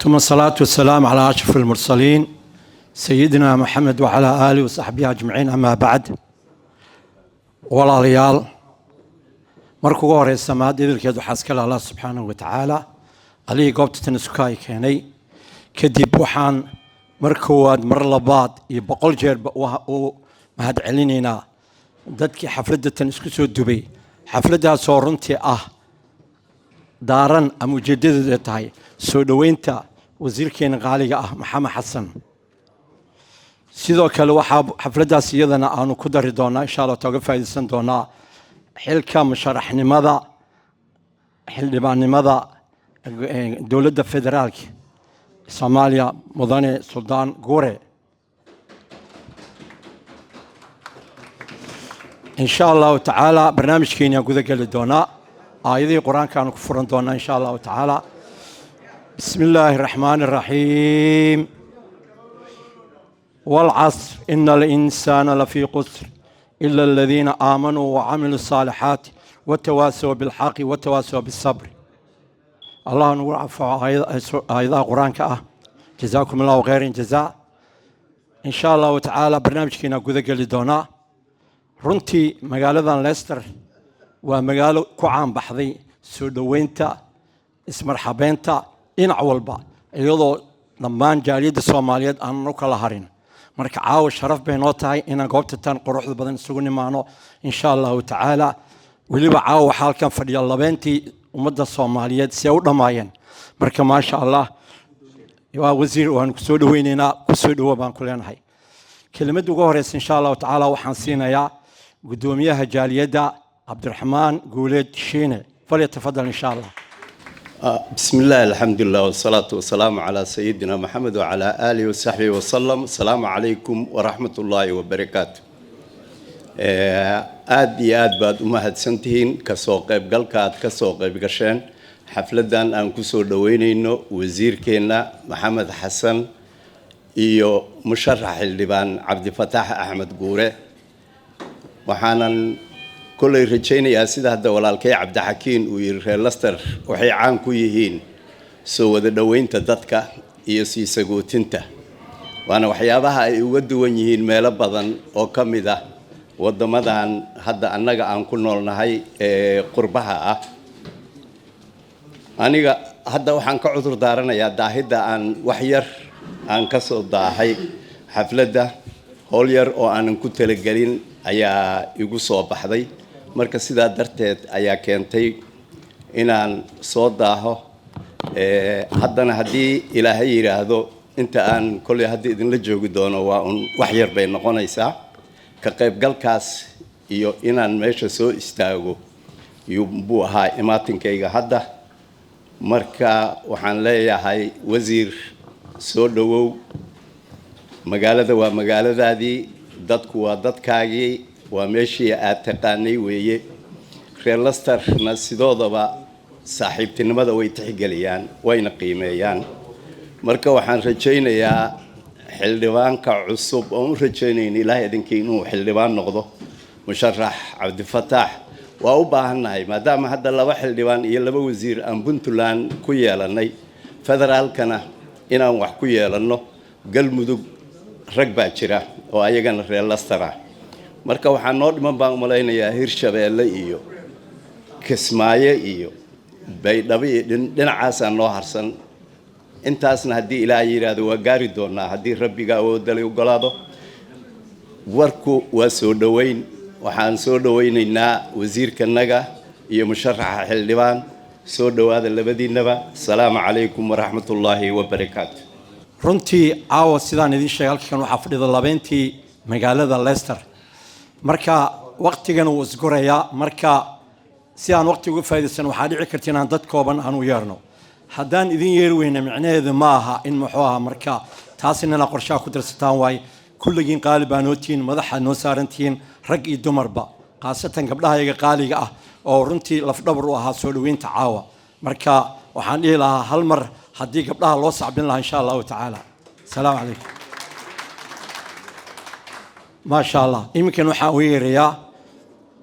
ثم الصلاة والسلام على أشرف المرسلين سيدنا محمد وعلى آله وصحبه أجمعين. أما بعد، walaalyaal markuu ugu horeysa mahadidilkeedu waxaa iskale allah subxaanahu wa tacaala alihii goobtatan isuka ay keenay. kadib waxaan mar koowaad mar labaad iyo 100 jeerba u mahad celinaynaa dadkii xafladatan isku soo dubay. xafladaasoo runtii ah daaran ama ujeedadeedu tahay soo dhoweynta wasiirkeena qaaliga ah maxamed xasan. sidoo kale waxaa xafladaas iyadana aanu ku dari doonaa insha allah tooga faa'iideysan doonaa xilka musharaxnimada xildhibaannimada dowladda federaalka Soomaaliya mudane Suldaan Guure. insha allahu tacaala barnaamijkeena guda gali doonaa aayadihii qur-aanka aanu ku furan doonaa insha allahu tacaala. bismi illaahi raxmaani raxiim. والعصر إن الإنسان لفي قسر إلا الذين آمنوا وعملوا الصالحات وتواصوا بالحق وتواصوا بالصبر. الله نور عفو أيضا قرآن كأه جزاكم الله خير جزاء. إن شاء الله تعالى برنامج كنا قذ قل دونا رنتي مقالة ليستر ومقالة كعام بحذي سودوينتا اسم مرحبينتا إن عولبا أيضا لما جاليد الصوماليات أن نكلا هرين marka caawa sharaf bay noo tahay inaan goobtan quruxda badan isugu nimaano insha Allah taala. waliba caawa waxa halkan fadhiya labeentii ummadda Soomaaliyeed si ay u dhamaayeen. marka ma sha Allah waa wasiir waan ku soo dhaweynaynaa ku soo dhawo baan ku leenahay. kelimada ugu horeysa insha Allah taala waxaan siinayaa gudoomiyaha jaaliyadda Cabdiraxmaan Guuleed Shiine. falyatafadal insha Allah. بسم الله الحمد لله والصلاة والسلام على سيدنا محمد وعلى آله وصحبه وسلم. السلام عليكم ورحمة الله وبركاته. آد بعد أمهات سنتين كسوق بقلقات كسوق بقشان حفلة أن كسر دويني إنه وزير كنا محمد حسن إيو مشرح اللبان عبد الفتاح أحمد قورة وحانا كل رجينا يا سيد هذا ولا الكي عبد حكيم ويرلستر وحي عام كويهين سو ذا دوين تدتك يسي سجوتنته وأنا وحيابها يودوا ونيهين مال بدن أو كم ذا ودمدان هذا أنجا عن كل نورنا هاي قربها أنا هذا وحن كعذر دارنا يا داهدا عن وحير عن كسر داهي حفلة ده هولير أو أن كنت لجرين ayaa igu soo baxday. marka sidaa darteed ayaa keentay inaan soo daaho. haddana haddii ilaahay yiraahdo inta aan kulli hadii idin la joogi doono waa wax yar bay noqonaysaa ka qaybgalkaas iyo inaan meesha soo istaago buu ahaa imaatinkayga hadda. marka waxaan leeyahay wasiir soo dhawow. magaalada waa magaaladaadii, dadku waa dadkaagii, waa meeshii aad taqaanay weeye. reer Leicester-na sidoodaba saaxiibtinimada way tixgeliyaan wayna qiimeeyaan. marka waxaan rajaynayaa xildhibaanka cusub oo u rajaynayna ilaahay idinkii inuu xildhibaan noqdo musharax Cabdifataax. waa u baahannahay maadaama hadda 2 xildhibaan iyo 2 wasiir aan Puntland ku yeelanay, federaalkana inaan wax ku yeelano. galmudug rag baa jira oo ayagana reer Leicester ah. marka waxaan noo dhiman baan malaynayaa Hirshabeelle iyo Kismaayo iyo Baydhabo dhinacaas aan noo harsan. intaasna haddii ilaahay yiraahdo waa gaari doonaa haddii rabbiga oo dalay ogolaado. warku waa soo dhaweyn. waxaan soo dhaweynaynaa wasiirkanaga iyo musharaxa xildhibaan. soo dhawaada labadiinaba. assalaamu calaykum waraxmatullaahi wabarakaatu. runtii caawa sidaan idin sheegay halkan waxaa fadhida labeentii magaalada Leicester. marka waqtigan uu isgorayaa. marka si aan waqti uga faa'iideysan waxaa dhici karta inaan dad kooban aan u yeerno. haddaan idin yeeri weyna micnaheedu ma aha in muxuu ahaa marka taasina qorshaha ku darsataan waay. kulligiin qaali baa noo tihiin, madaxa noo saarantihiin, rag iyo dumarba, khaasatan gabdhahayaga qaaliga ah oo runtii lafdhabar u ahaa soo dhaweynta caawa. marka waxaan dhihi lahaa hal mar haddii gabdhaha loo sacbin lahaa insha allahu tacaala. السلام عليكم. ما شاء الله. يمكن وحاويريا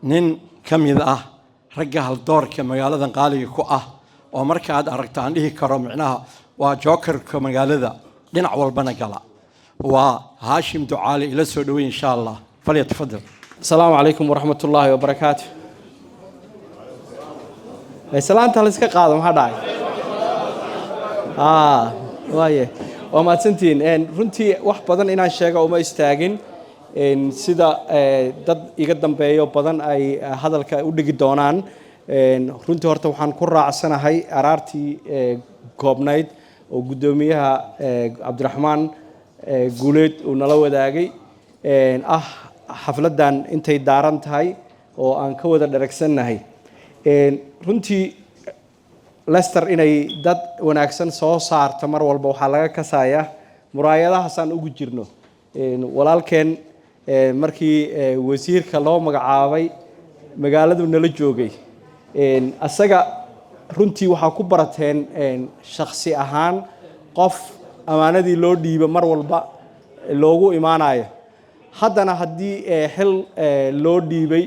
نين كم يذا رجع الدور كمجالات قالي كوه ومركز أركت عنده كرم معناها وجوكر كمقالة لنع والبنا قلا وهاشم دعالي إلى السعودية إن شاء الله فليتفضل. السلام عليكم ورحمة الله وبركاته. السلام تلسك قادم هذا. وايه وما تنتين إن رنتي واحد بدن إن الشيء وما يستاجن إن سيدا ضد يقدم بيو بدن أي هذا الكودي دونان إن رنتي هرتو حن كرة عسنا هاي أرارتي كوبنايد وقدوميها عبد الرحمن قولت ونلو داقي إن حفلتان أنتي دارنت هاي وأن كودا دركسن هاي إن رنتي لستر إني دad wanaagsan soo saarta mar walba waxa laga kasaaya muraayadahaasaan ugu jirno walaalkeen markii wasiirka loo magacaabay magaaladu nala joogay asaga runtii waxa ku barateen shakhsi ahaan qof amaanadii loo dhiibo mar walba loogu imaanayo haddana haddii xil loo dhiibay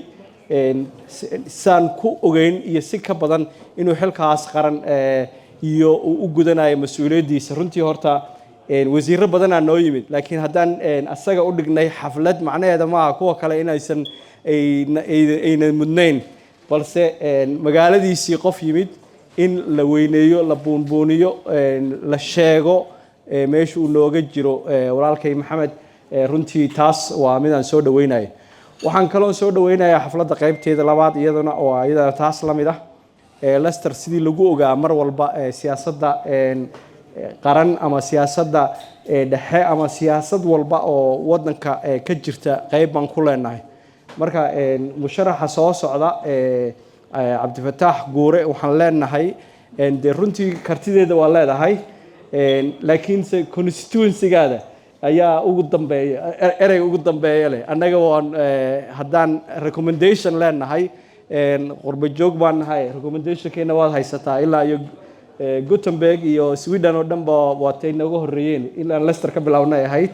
saan ku ogeyn iyo si ka badan inuu xilkaas qaran iyo u gudanayo mas'uuliyadiisa runtii horta wasiirro badan aan noo yimid laakiin haddaan asaga u dhignay xaflad macnaheeda maaha kuwa kale inaysan ayna mudnayn balse magaaladiisii qof yimid in la weyneeyo la buunbuuniyo la sheego meesha uu nooga jiro walaalkay maxamed runtii taas waa mid aan soo dhaweynayo waxaan kaloo soo dhaweynayaa xafladda qaybteeda labaad iyadana oo iyadana taas la mid ah Leicester sidii lagu ogaa mar walba siyaasadda qaran ama siyaasadda dhexe ama siyaasad walba oo wadanka ka jirta qayb baan ku leenahay marka musharaxa soo socda Cabdifataax Guure waxaan leenahay de runtii kartideeda waa leedahay laakiin constituency-gaada ayaa ugu dambeeya erey ugu dambeeya leh anaga waan haddaan recommendation leenahay qurba joog baan nahay recommendationkeena waad haysataa ilaa iyo Gothenburg iyo Sweden oo dhan baa waatay nagu horeeyeen ilaa Leicester ka bilawnay ahayd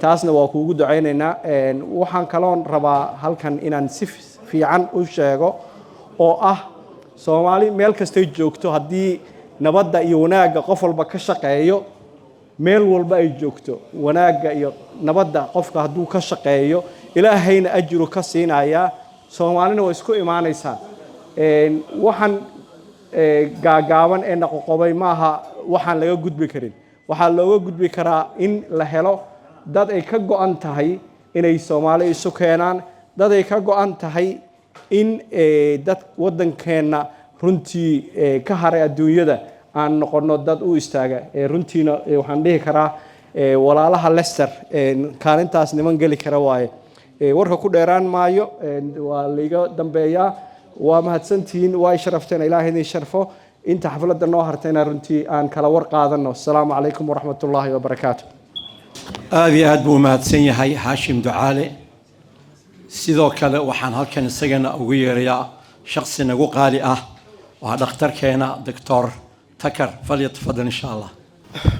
taasna waa kuugu duceynaynaa waxaan kaloon rabaa halkan inaan si fiican u sheego oo ah Soomaali meel kasta ay joogto haddii nabadda iyo wanaagga qof walba ka shaqeeyo meel walba ay joogto wanaagga iyo nabadda qofka hadduu ka shaqeeyo ilaahayna ajru ka siinaya Soomaalina way isku imaanaysaa waxaan gaagaaban ee naqoqobay maaha waxaan laga gudbi karin waxa looga gudbi karaa in la helo dad ay ka go'an tahay inay Soomaali isu keenaan dad ay ka go'an tahay in dad wadankeena runtii ka haray adduunyada aan noqono dad u istaaga runtiina waxaan dhihi karaa walaalaha Leicester kaalintaas niman gali kara waaye warka ku dheeraan maayo waa liiga dambeeya waa mahadsantiin waa sharafteen ilaahay idin sharfo inta xafladda noo hartayna runtii aan kala war qaadano assalaamu calaykum waraxmatullaahi wabarakaatu aad iyo aad buu mahadsan yahay Haashim Ducaale sidoo kale waxaan halkan isagana ugu yeerayaa shakhsi nagu qaali ah waa dhakhtarkeena Dr. تكر فليتفضل إن شاء الله.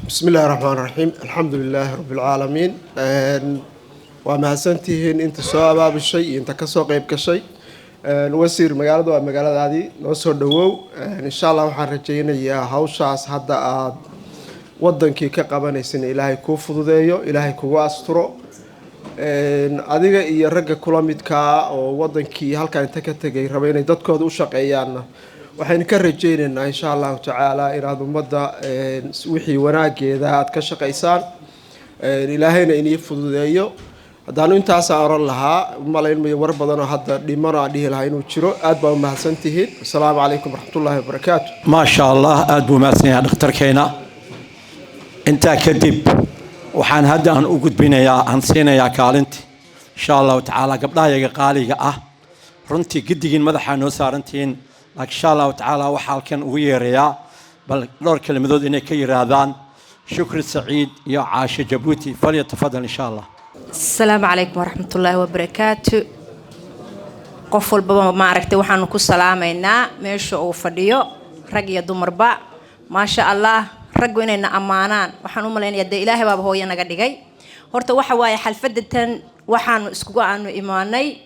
بسم الله الرحمن الرحيم الحمد لله رب العالمين وما سنتهن أنت سواء باب الشيء أنت كسوق قيب كشيء نوسير مقالة ومقالة هذه نوصل دو إن شاء الله وحرجينا يا هوشاس هذا وضن كي كقبنا سن إلهي كوفض ذيو إلهي كواسترو أديك يرجع كلامك وضن كي هل كان تكتجي ربنا يدك وشق أيامنا waxaan ka rajaynaynaa insha Allah ta'ala inaad umada wixii wanaageeda aad ka shaqeysaan ilaahayna inii fududeeyo hadaan intaas oran lahaa malaynaya war badan oo hadda dhimana dhihi lahaa inuu jiro aad baa u mahadsantihiin assalaamu calaykum waraxmatullaahi wabarakaatu ma sha Allah aad buu mahadsan yahay dhakhtarkeena inta kadib waxaan hadda aan u gudbinayaa aan siinayaa kaalinta insha Allah ta'ala gabdhaha qaaliga ah runtii gidigin madaxa noo saarantiin إن شاء الله تعالى وحال كان ويريا بل دور كلمة إنه كيرادان شكر سعيد يا عاش جبوتي فليتفضل إن شاء الله. السلام عليكم ورحمة الله وبركاته. قفل بابا ما عرفت وحنا كل سلامنا مشوا وفديو رجيا دمربا ما شاء الله رجونا أمانان وحنا ملين يد إلهي بابا هو ينقد جاي هرت وحواي حلفدة وحنا اسكوا عنه إيماني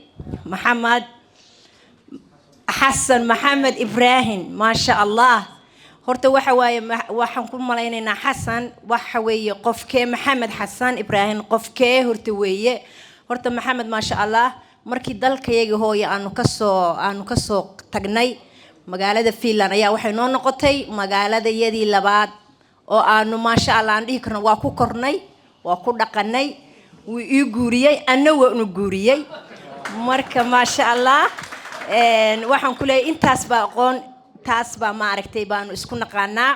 محمد حسن محمد إبراهيم ما شاء الله horta waxa waaye waxaan ku malaynaynaa xasan waxa weeye qofkee maxamed xasan ibraahim qofkee horta weeye horta maxamed maasha allah markii dalkayaga hooyo aanu kasoo tagnay magaalada Finland ayaa waxay noo noqotay magaaladayadii labaad oo aanu maasha allah aan dhihi karno waa ku kornay waa ku dhaqanay wuu ii guuriyay anna waa inu guuriyay marka maasha allah waxaan ku leeyahay intaas baa aqoon taas baa ma aragtay baanu isku naqaanaa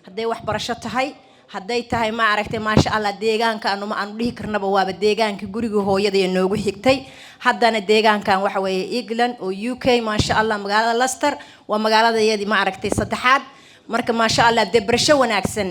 haday wax barasho tahay haday tahay ma aragtay maasha allah deegaanka aanu dhihi karnaba waaba deegaanka guriga hooyada ee noogu xigtay haddana deegaankan waxa weeye England oo UK maasha allah magaalada Leicester waa magaaladayadii ma aragtay saddexaad marka maasha allah debrasho wanaagsan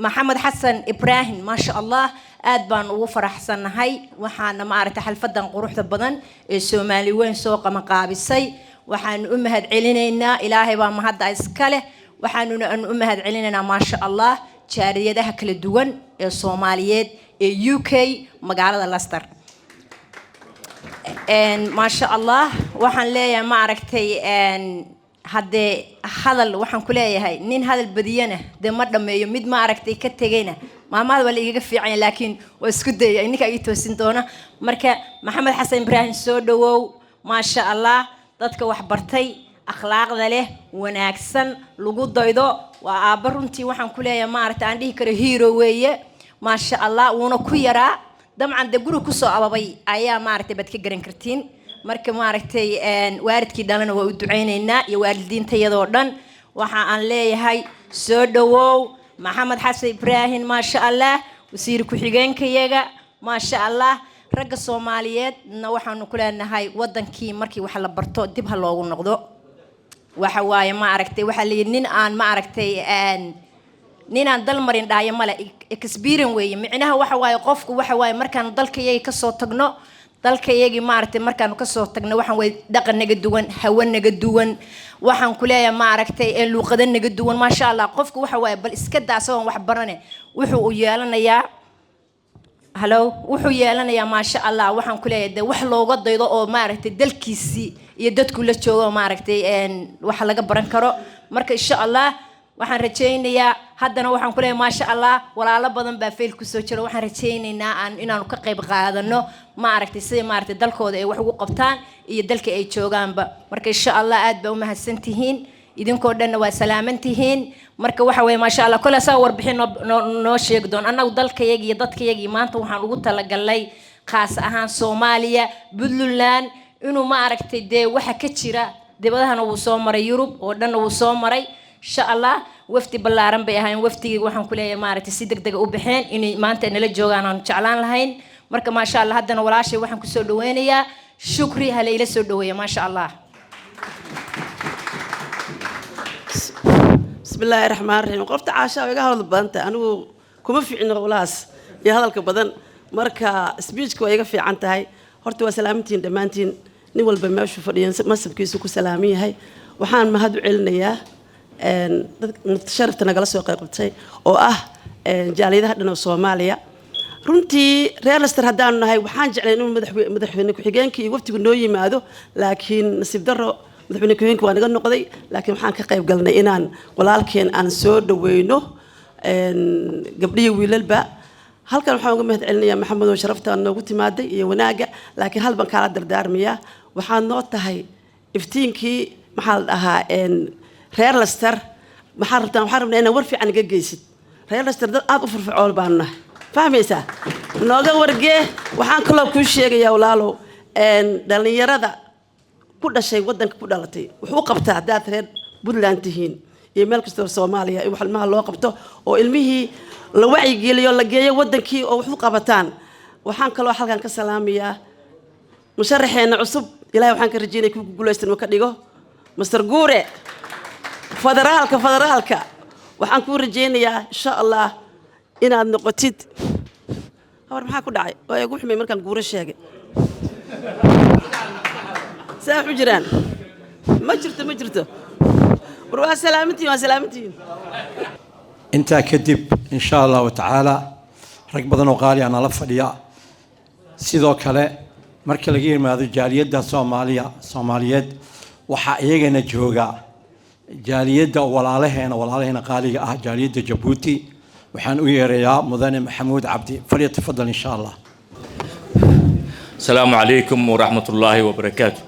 maxamed xasan ibraahim maasha allah aad baan ugu faraxsanahay waxaana ma aragtay xalfadan quruxda badan ee Soomaali weyn soo qabanqaabisay waxaan u mahad celinaynaa ilaahay baa mahad iska leh waxaanuna u mahad celinaynaa maasha allah jaariyadaha kala duwan ee Soomaaliyeed ee UK magaalada Leicester maasha allah waxaan leeyahay ma aragtay hadee hadal waxaan ku leeyahay nin hadal badiyana de ma dhameeyo mid ma aragtay ka tagayna maamada wala iga fiican laakiin waa isku dayay ninka ay toosin doona marka maxamed xasan ibraahim soo dhawow maasha allah dadka wax bartay akhlaaqda leh wanaagsan lagu daydo waa aaba runtii waxaan ku leeyahay ma aragtay aan dhihi karo hero weeye maasha allah wuuna ku yaraa dabcan de guri ku soo ababay ayaa ma aragtay bad ka garan kartiin marka ma aragtay waalidkii dhalana waa u duceynaynaa iyo waalidiintayadoo dhan waxa aan leeyahay soo dhawow maxamed xasan ibraahim maasha allah wasiir ku-xigeenkayaga maasha allah ragga Soomaaliyeedna waxaanu ku leenahay wadankii markii wax la barto dib ha loogu noqdo waxa waaye ma aragtay waxa leeyahay nin aan ma aragtay nin aan dal marin dhaayo mala experience weeye micnaha waxa waaye qofku waxa waaye markaan dalkayga ka soo tagno dalkayga ma aragtay markaan ka soo tagno waxaan way dhaqan naga duwan hawo naga duwan waxaan ku leeyahay ma aragtay luqada naga duwan maasha allah qofku waxa waaye bal iska daaso wax barane wuxuu u yeelanayaa wuxuu yeelanayaa maasha allah waxaan ku leeyahay wax looga daydo oo ma aragtay dalkiisi iyo dadku la joogo ma aragtay wax laga baran karo marka insha allah waxaan rajaynayaa haddana waxaan ku leeyahay maasha allah walaalo badan baa fail ku soo jiro waxaan rajaynaynaa inaanu ka qayb qaadano ma aragtay sida ma aragtay dalkooda ay wax ugu qabtaan iyo dalka ay joogaanba marka insha allah aad baa u mahadsantihiin idinkoo dhan waa salaamantihiin marka waxa weeye maasha allah kala soo warbixin noo sheeg doon anagu dalkayaga iyo dadkayaga maanta waxaan ugu talagalay khaas ahaan Soomaaliya Puntland inuu ma aragtay de waxa ka jira dibadahana uu soo maray Yurub oo dhan uu soo maray insha allah wafti ballaaran bay ahayn waftiga waxaan ku leeyahay ma aragtay si degdeg u bixeen inay maanta nala joogaan aan jeclaan lahayn marka maasha allah haddana walaashay waxaan ku soo dhaweynayaa shukri hal ila soo dhaweeyo maasha allah بسم الله الرحمن الرحيم قفت عاشا ويقا هذا البنت أنا كم في عنا غلاس يا هذا الكبدن مركا سبيتك ويقا في عنتها هاي هرت وسلامتين دمانتين نول بماش فريان مسب كيسو كسلامي هاي وحان ما هادو علنا يا نتشرفت أنا جلس وقفتي أو جالي ده هذا الصومالية runtii reer Leicester hadaan nahay waxaan jeclayn inuu madaxweyne ku-xigeenkii waftigu noo yimaado laakiin nasiib darro madaxweyne ku-xigeenku waa naga noqday laakiin waxaan ka qayb galnay inaan walaalkeen aan soo dhaweyno gabdhiyo wiilalba halkan waxaan uga mahad celinayaa maxamed oo sharafta noogu timaaday iyo wanaaga laakiin hal baan kala dardaarmiyaa waxaan noo tahay iftiinkii maxaa la dhahaa reer Leicester waxaan rabnaa inaan war fiican naga geysid reer Leicester dad aad u firfircoon baan nahay fahmaysa nooga wargee waxaan kaloo ku sheegayaa walaalow dhalinyarada ku dhashay wadanka ku dhalatay wuxuu qabtaa hadaad reer Puntland tihiin iyo meel kasta oo Soomaaliya iyo ilmaha loo qabto oo ilmihii la wacyigeliyo la geeyo wadankii oo wuxuu qabataan waxaan kaloo halkan ka salaamayaa musharaxeena cusub ilaahay waxaan ka rajeynayaa ku guuleystan oo ka dhigo Mr. Guure federaalka waxaan ku rajeynayaa insha Allah inaad noqotid hawar maxaa ku dhacay oo ay ugu xumay markaan guuro sheegay saaxu jiraan ma jirto waa salaamantiin inta kadib insha Allah ta'ala rag badan oo qaali ana la fadhiya sidoo kale marka laga yimaado jaaliyada Soomaaliyeed waxa iyagana jooga jaaliyadda walaalaheena qaaliga ah jaaliyadda Jabuuti waxaan u yeerayaa mudane Maxamuud Cabdi falyatafadal insha Allah. السلام عليكم ورحمة الله وبركاته.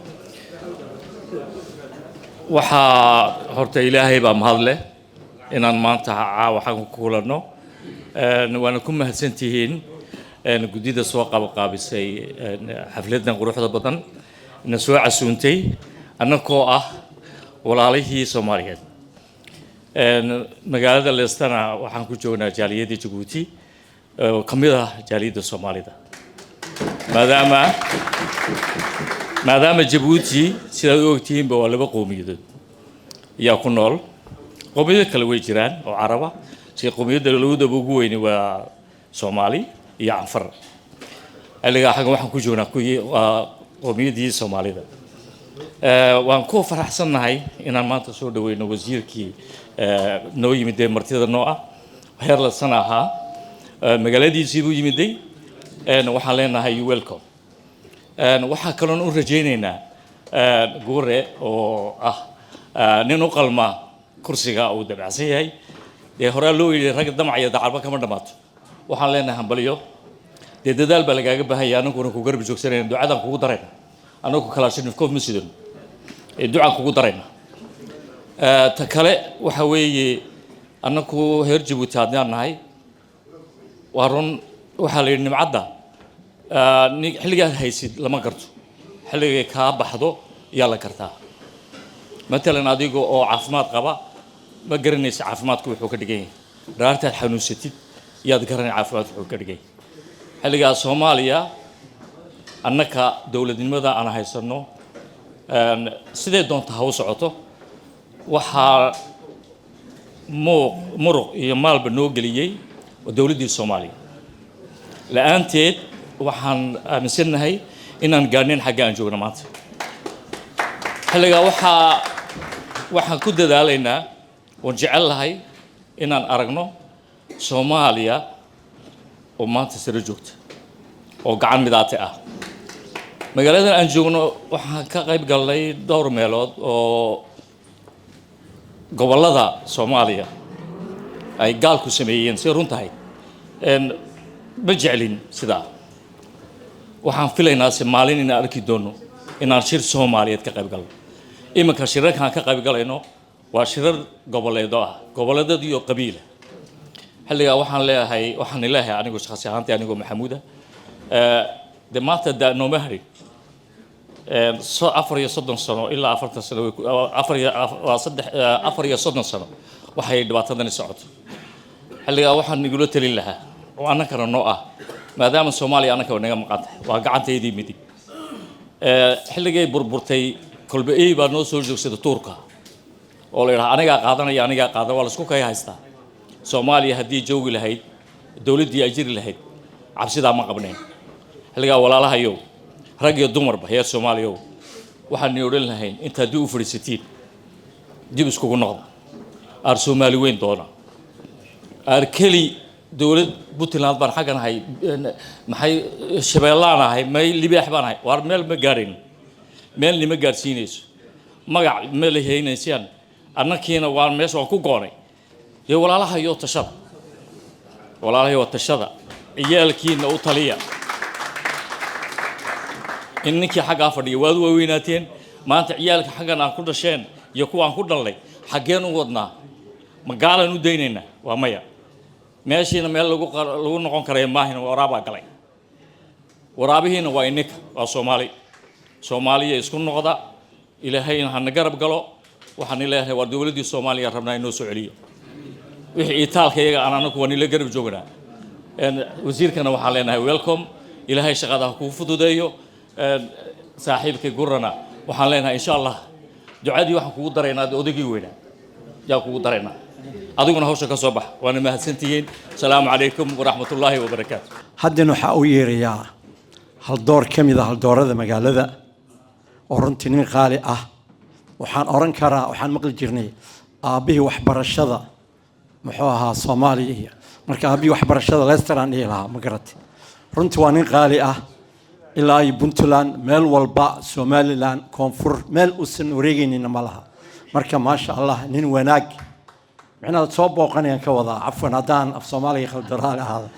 waxaa horta ilaahay baa mahad leh inaan maanta waxaan ku kulanno waana ku mahadsantihiin gudida soo qaabisay xafladan quruxda badan ina soo casuuntay annagoo ah walaalihii Soomaaliyeed magaalada Leicester waxaan ku joognaa jaaliyadda Djibouti oo kamid ah jaaliyadda Soomaalida maadaama Djibouti sidaad ogtihiin waa laba qowmiyadood yaa ku nool qowmiyado kale way jiraan oo Caraba si qowmiyada labada ugu weyn waa Soomaali iyo Anfar aliga xagan waxaan ku joognaa qowmiyadii Soomaalida waan ku faraxsanahay inaan maanta soo dhaweyno wasiirkii noo yimid martida noo ah heer la sanaha magaaladiisii buu yimiday waxaan leenahay you welcome waxaa kaloon u rajaynaynaa guure oo ah nin u qalma kursiga uu dabacsan yahay hore loo yiri rag damacaya dacalba kama dhamaato waxaan leenahay hambaliyo dadaal baa lagaaga baahan yahay anaguna ku garab joogsanayna ducadan kugu darayna anagu kala shinif koof masjidan ducaan kugu darayna ta kale waxa weeye anagu heer Djibouti hadaan nahay warun waxa la yiri nimcada xilliga haysid lama garto xilliga ka baxdo yaa la kartaa مثلا adigo oo caafimaad qaba ma garanaysa caafimaadku wuxuu ka dhigan yahay raarta xanuunsatid yaad garanay caafimaadku wuxuu ka dhigan yahay xilliga Soomaaliya annaka dawladnimada aan haysano sidee doonta ha u socoto waxa muruq iyo maalba noo geliyay dawladda Soomaaliya la'aanteed waxaan aaminsanahay inaan gaarneen xagga aan joogno maanta xilliga waxaan ku dadaalaynaa oo jecel lahay inaan aragno Soomaaliya oo maanta sare joogta oo gacan midaate ah magaalada aan joogno waxaan ka qayb galnay dhowr meelood oo gobolada Soomaaliya ay gaalku sameeyeen si runtahay ma jeclin sidaa waxaan filaynaa Soomaaliya inaan arki doono inaan shir Soomaaliyeed ka qayb galno imanka shirarkan ka qayb galayno waa shirar goboleedo ah goboleedada iyo qabiila xilliga waxaan leeyahay anigu shakhsi ahaantii anigu Maxamuuda maanta nooma harin 34 sano ilaa 40 sano 34 sano waxay dhibaatadani socoto xilliga waxaan nigula talin lahaa oo annagana noo ah maadaama Soomaaliya annaka naga maqan tahay waa gacanteedii midig xilligay burburtay kolba baa noo soo joogsada Turka oo la yiraahdo aniga qaadan waa la isku kay haystaa Soomaaliya hadii joogi lahayd dawladii ay jiri lahayd cabsida ma qabneen xilliga walaalahayo rag iyo dumarba heer Soomaaliya waxaan oran lahayn inta dib u fariisatiin dib iskugu noqdo ar Soomaali weyn doona arkeli dawlad Puntland baan xaqanahay maxay shabeellaanahay may libaax baanahay war meel ma gaarin meel nima gaarsiinayso magac ma leeyahaynaysan annakiina waan meesha ku goonay walaalahayo tashada ciyaalkiina u taliya inninkii xagga fadhiyo waad weynaateen maanta ciyaalka xaggan aan ku dhasheen iyo kuwa aan ku dhalay xageen u wadnaa magaalan u deynayna waa maya meeshiina meel lagu noqon karay maahina waraaba galay waraabihiina waa innika waa Soomaaliya isku noqda ilaahayna hana garab galo waxaan ilaahay war dawladii Soomaaliya rabnaa inoo soo celiyo wixii itaalka iyaga anagu waan ila garab joognaa wasiirkana waxaan leenahay welcome ilaahay shaqada ku fududeeyo saaxiibkay gurana waxaan leenahay insha Allah ducadii waxaan kugu dareynaa odagii weynaa yaa kugu dareynaa adiguna hawsha ka soo bax waana mahadsantihiin salaamu calaykum waraxmatullaahi wabarakaatuh haddana waxa uu yeerayaa hal door kamid ah hal doorada magaalada oo runtii nin qaali ah waxaan oran karaa waxaan maqli jirnay aabihii waxbarashada muxuu ahaa Soomaaliya marka aabihii waxbarashada Leicester aan ilaha ma garatay runtii waa nin qaali ah ilaa ay Puntland meel walba Somaliland koonfur meel u san wareegaynina malaha marka maasha allah nin wanaag micnaha soo booqanayaan ka wadaa cafwan haddaan af soomaaliga khaldaraale ahaada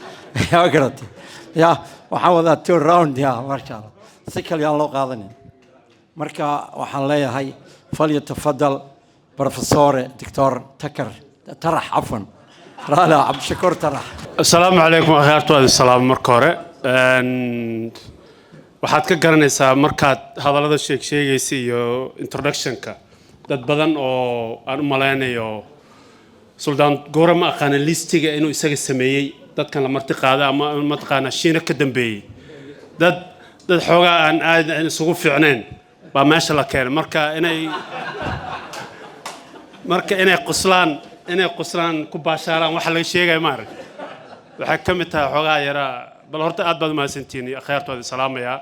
yaa garatay yaa waxaan wadaa two round yaa maasha allah si kale yaan loo qaadanin marka waxaan leeyahay falyatafadal professore doctor takar tarax cafwan raala cabdishakuur tarax. Assalaamu calaykum akhaartooda salaam marka hore waxaad ka garanaysaa markaad hadallada sheegaysa iyo introductionka dad badan oo aan u maleynayo Suldaan Goore ma aqaan listiga inuu isaga sameeyay dadkan la marti qaada ama ma taqaana shiina ka dambeeyay dad xoogaa aan aad isugu fiicneen baa meesha la keenay marka inay qoslaan ku baashaaraan waxa laga sheegay ma arag waxa ka mid tahay xoogaa yara bal horta aad baad mahadsantihiin akhaartooda salaamaya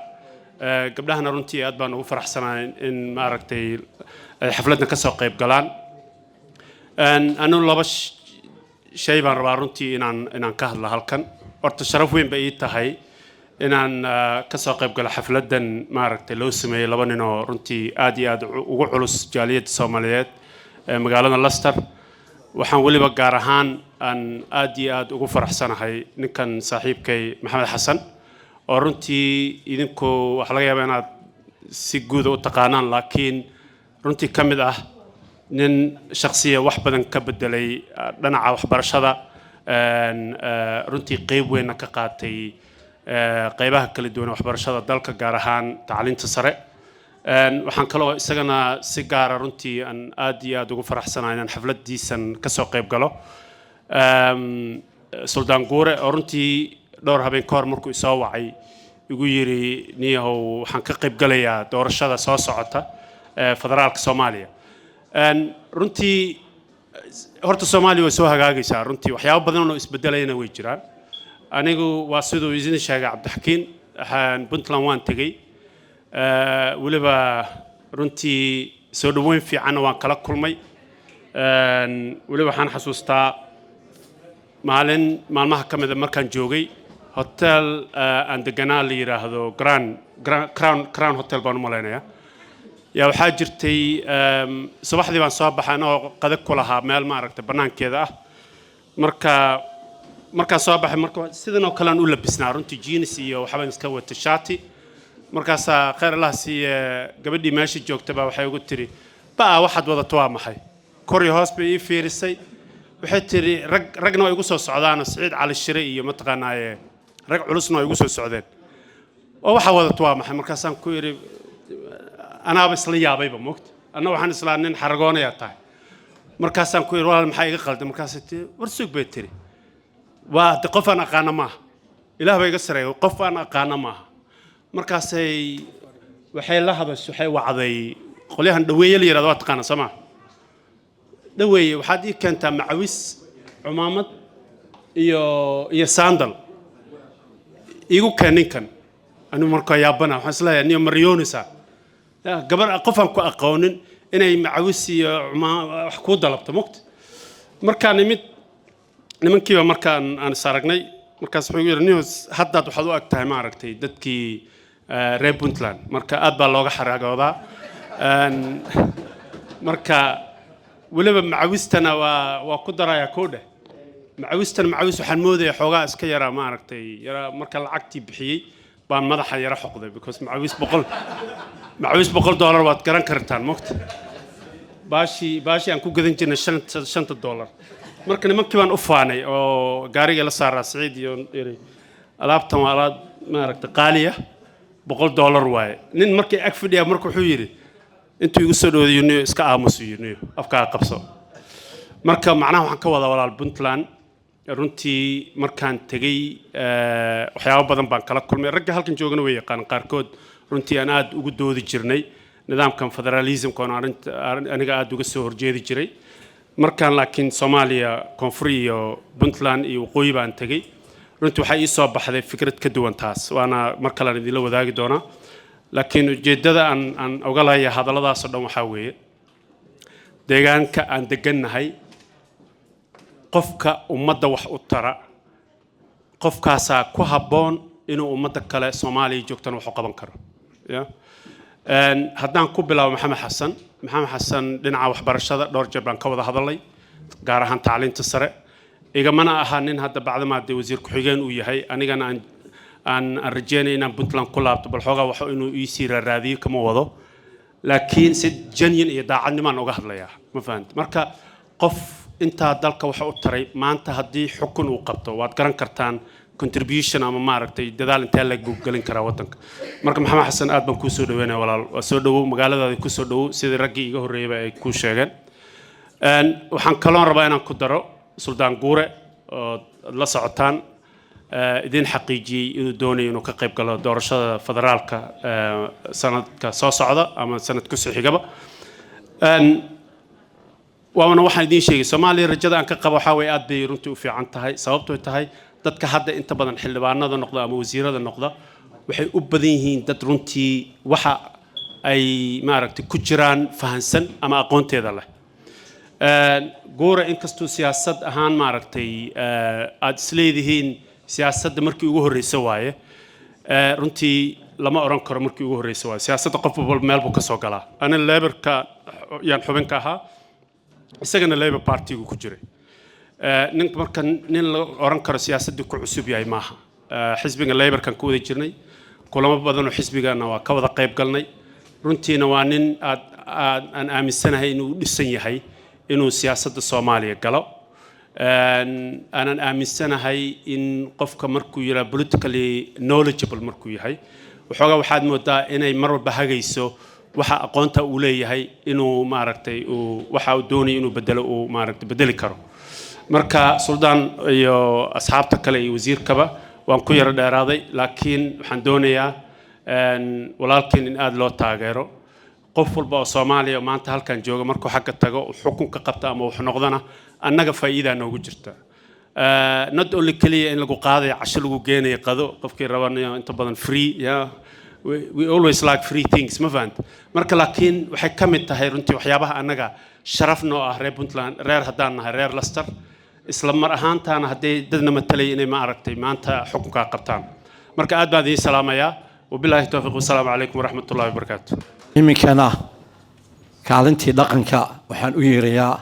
gabdhahana runtii aad baan ugu faraxsanahay in ma aragtay xafladna ka soo qayb galaan anu laba shay baan rabaa runtii inaan ka hadla halkan horta sharaf weyn bay ii tahay inaan ka soo qayb galo xafladan ma aragtay loo sameeyay laba nin oo runtii aad iyo aad ugu culus jaaliyadda Soomaaliyeed ee magaalada Leicester waxaan waliba gaar ahaan aan aad iyo aad ugu faraxsanahay ninkan saaxiibkay Maxamed Xasan oo runtii idinku wax laga yaabaa inaad si guud u taqaanaan laakiin runtii ka mid ah nin shakhsiya wax badan ka bedelay dhinaca waxbarashada runtii qayb weyn ka qaatay qaybaha kala duwan waxbarashada dalka gaar ahaan tacliinta sare waxaan kaloo isagana si gaar ah runtii aan aad iyo aad ugu faraxsanahay inaan xafladiisan ka soo qayb galo Suldaan Goore oo runtii dhowr habeen ka hor markuu soo wacay igu yiri niyahow waxaan ka qayb galayaa doorashada soo socota federaalka Soomaaliya runtii horta Soomaaliya way soo hagaagaysaa runtii waxyaabo badan oo isbedelayna way jiraan anigu waa sidoo idin sheegay Cabdixakiin Puntland waan tagay waliba runtii soo dhaweyn fiican waan kala kulmay waliba waxaan xasuustaa maalmaha ka mid ah markaan joogay hotel aan deganaa la yiraahdo Crown Hotel baan u maleynayaa yaa waxaa jirtay subaxdii baan soo baxay oo qada ku lahaa meel ma aragtay banaankeeda ah markaan soo baxay marka sidan oo kale aan u labisnaa runtii jeans iyo waxaan iska wata shaati markaas khayr Allah si gabadhii meesha joogtay baa waxay ugu tiri baa waxaad wadato waa maxay kori hoos bay ii fiirisay waxay tiri ragna way igu soo socdaan Saciid Cali Shire iyo ma taqaanaaye rag culusna way igu soo socdeen oo waxa wadato waa maxay markaas aan ku yiri أنا بس لي يا بيبا موقت أنا وحنا سلانين حرقوني يا تاي مركزان كوير ولا محايق قلت مركزتي ورسوق بيتري وتقف أنا قانا ما إله بيقصري وقف أنا قانا ما مركزي وحي لها بس وحي وعضي خليها دوية لي رضوات قانا سما دوية وحدي كانت معويس عمامة يا ساندل يقول كان أنا مركز يابنا وحصلها إني مريونسا قبل قفهم كأقونن إني معوسي wax ku dalabto moqt markaan nimid nimankii markaan aan saaragnay markaas wuxuu yiri news hadda waxaad u agtahay ma aragtay dadkii reer Puntland marka aad baa looga xaragoodaa marka waliba macawistana waa ku daraya koodhe macawistana waxaan moodayaa xoogaa iska yara ma aragtay yara marka lacagtii bixiyay baan madaxa yara xoqday because macawis $100 waad garan kartaan moqt baashi aan ku gadan jirnay $5 marka nimankii baan u faanay oo gaariga la saaraa Saciid iyo alaabtan waa alaab ma aragtay qaaliya $100 waaye nin markii ag fadhiya markuu wuxuu yiri intuu igu soo dhawaday inuu iska aamusiyo afka qabso marka macnaha waxaan ka wada walaal Puntland runtii markaan tagay waxyaabo badan baan kala kulmay ragga halkan joogana way yaqaan qaarkood runtii aan aad ugu doodi jirnay nidaamkan federalismka oo aniga aad uga soo horjeedi jiray markaan laakiin Soomaaliya koonfur iyo Puntland iyo waqooyi baan tagay runtii waxa ii soo baxday fikrad ka duwan taas waana mar kale idin la wadaagi doonaa laakiin ujeedada aan ogolahay hadalladaas oo dhan waxa weeye deegaanka aan degannahay qofka ummadda wax u tara qofkaasa ku haboon inuu ummadda kale Soomaaliya joogtan wax u qaban karo ya haddaan ku bilaabo maxamed xasan dhinaca waxbarashada dhowr jeer baan ka wada hadalay gaar ahaan tacliinta sare igamana aha nin hadda bacdama dee wasiir ku-xigeen uu yahay anigana aan rajeynay inaan puntland ku laabto bal xoogaa wax inuu ii sii raadiyo kama wado laakiin si genuine iyo daacadnimaan uga hadlayaa ma fahanta marka qof intaa dalka waxa u taray maanta haddii xukun uu qabto waad garan kartaan contribution ama maaragtay dadaal intee la gelin karaa wadanka marka maxamed xasan aad baan kuu soo dhaweynaya walaal waa soo dhawow magaaladaada ku soo dhawow sidii raggii iga horreeyayba ay kuu sheegeen waxaan kaloon rabaa inaan ku daro suldaan guure oo la socotaan idin xaqiijiyey inuu doonayo inuu ka qayb galo doorashada federaalka sanadka soo socda ama sanad ku soo xigaba waana waxaan idiin sheegay Soomaaliya rajada aan ka qabo waxa way aad bay runtii u fiican tahay sababtoo tahay dadka hadda inta badan xildhibaanada noqda ama wasiirada noqda waxay u badan yihiin dad runtii waxa ay maaragtay ku jiraan fahansan ama aqoonteeda leh guura inkastoo siyaasad ahaan maaragtay aad isleedihiin siyaasadda markii ugu horreysay waaye runtii lama oran karo markii ugu horreysay waaye siyaasadda qof walba meel buu ka soo galaa ana Labourka yaan xubin ka ahaa isagana Labour Party-gu ku jiray ninka marka nin la oran karo siyaasaddu ku cusub yahay maaha xisbiga Labour-kan ku wada jirnay kulamo badan oo xisbigana waa ka wada qayb galnay runtiina waa nin aan aaminsanahay inuu dhisan yahay inuu siyaasadda Soomaaliya galo aanan aaminsanahay in qofka markuu yahay politically knowledgeable markuu yahay waxaad moodaa inay mar walba hagayso waxa aqoonta uu leeyahay inuu maaragtay waxa uu doonayo inuu bedelo uu maaragtay bedeli karo marka suldaan iyo asxaabta kale iyo wasiirkaba waan ku yara dheeraaday laakiin waxaan doonayaa walaalkeen in aad loo taageero qof walba oo Soomaaliya maanta halkan jooga markuu xagga tago xukun ka qabta ama wax noqdana annaga faa'iido noogu jirta not only kaliya in lagu qaaday casho lagu geenay qado qofkii rabanayo inta badan free we always like free things ma fahant marka laakiin waxay ka mid tahay runtii waxyaabaha annaga sharaf noo ah reer Puntland reer haddaan nahay reer Leicester isla mar ahaantaana hadday dadna matalay inay ma aragtay maanta xukunka qabtaan marka aad baan idin salaamayaa wabillahi tawfiiq wassalaamu calaykum waraxmatullaahi wabarakaatuh iminkana kaalintii dhaqanka waxaan u yeerayaa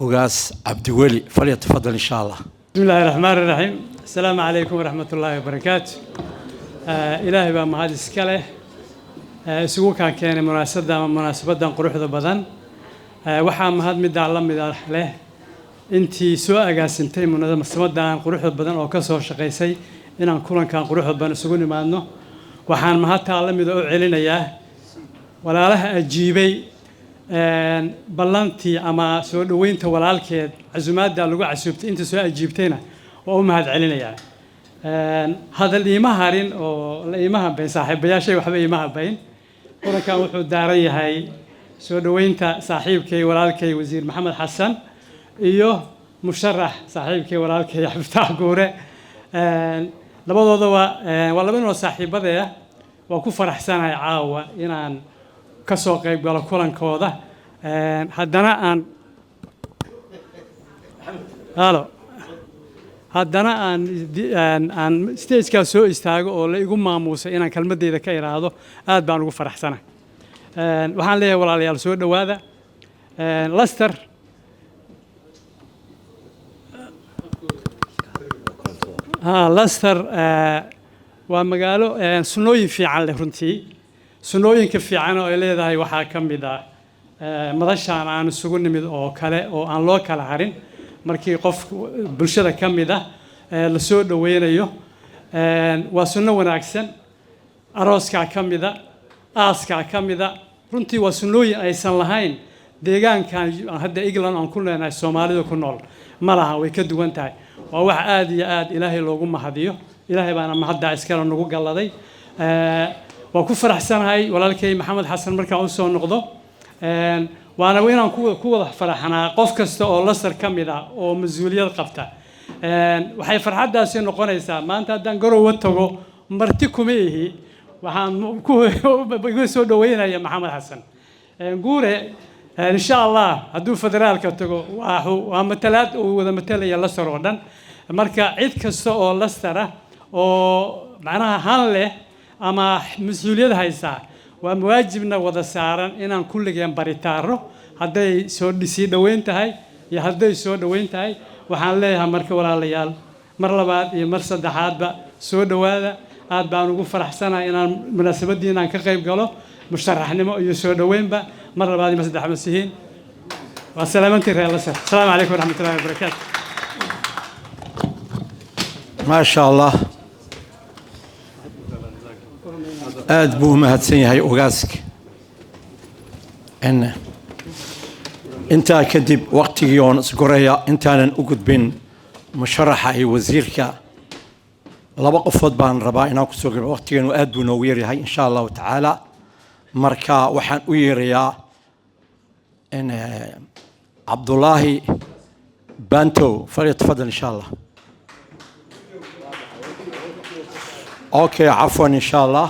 ugaas cabdiweli falyatafadal insha allah bismillaahi raxmaani raxiim assalaamu calaykum waraxmatullaahi wabarakaatuh ilaahay baa mahad iska leh isugu kaa keenay munaasabadan quruxda badan waxaa mahad middaa la mid ah leh intii soo agaasintay munaasabadan quruxda badan oo ka soo shaqaysay inaan kulankan quruxda badan isugu nimaadno waxaan mahadtaa la mid u celinayaa walaalaha ajiibay ballantii ama soo dhaweynta walaalkeed casumaadda lagu casuubtay inta soo ajiibtayna waa u mahad celinayaa hadal iima harin oo la iima habayn saaxiibayaashay waxba iima habayn kulankan wuxuu daaran yahay soo dhaweynta saaxiibkay walaalkay wasiir maxamed xasan iyo musharax saaxiibkay walaalkay Cabdifatax Guure labadooda waa laba nin oo saaxiibadaya waa ku faraxsanahay caawa inaan ka soo qayb galo kulankooda haddana aan stage-ka soo istaago oo la igu maamuusay inaan kelmadeyda ka iraahdo aad baan ugu faraxsanahay waxaan leeyahay walaalayaal soo dhawaada Leicester Leicester waa magaalo sunnooyin fiican leh runtii sunnooyinka fiican oo ay leedahay waxaa ka mid ah madashaan aan isugu nimid oo kale oo aan loo kala harin markii qof bulshada ka mid ah la soo dhaweynayo waa sunno wanaagsan arooskaa ka mid ah aaskaa ka mid ah runtii waa sunnooyin aysan lahayn deegaankan hadda England aan ku leenahay Soomaalida ku nool ma laha way ka duwan tahay waa wax aad iyo aad ilaahay loogu mahadiyo ilaahay baana mahadda iskala nagu galladay waa ku faraxsanahay walaalkay maxamed xasan markaan u soo noqdo waana inaan ku wada faraxnaa qof kasta oo Leicester ka mid ah oo mas'uuliyad qabta waxay farxadaasi noqonaysaa maanta haddaan garowe tago marti kuma ihi waxaan ku soo dhaweynayaa maxamed xasan guure insha Allah hadduu federaalka tago waa matalaad oo wada matalaya Leicester oo dhan marka cid kasta oo Leicester ah oo macnaha han leh ama mas'uuliyad haysa ومواجبنا وذا سارن إن كل جيم بريتارو هذا سود سي دوين تهاي يا هذا سود دوين تهاي وحن لها مركب ولا ليال مرة بعد مرصد حاد بقى سود وهذا هاد بقى نقول فرح سنة إن مناسبة دينا كقيب قالوا مشترحنا ما يسود دوين بقى مرة بعد مسجد أحمد سهين والسلامة الله سر السلام عليكم ورحمة الله وبركاته. ما شاء الله aad buu mahadsan yahay ogaask in inta kadib waqtigii oo isgoreeya intaanan u gudbin musharaxa ay wasiirka laba qofood baan rabaa inaan ku soo galo waqtigeenu aad buu noogu yaryahay insha Allah taala marka waxaan u yeerayaa in Abdullahi Banto falyatafadal insha Allah اوكي عفوا ان شاء الله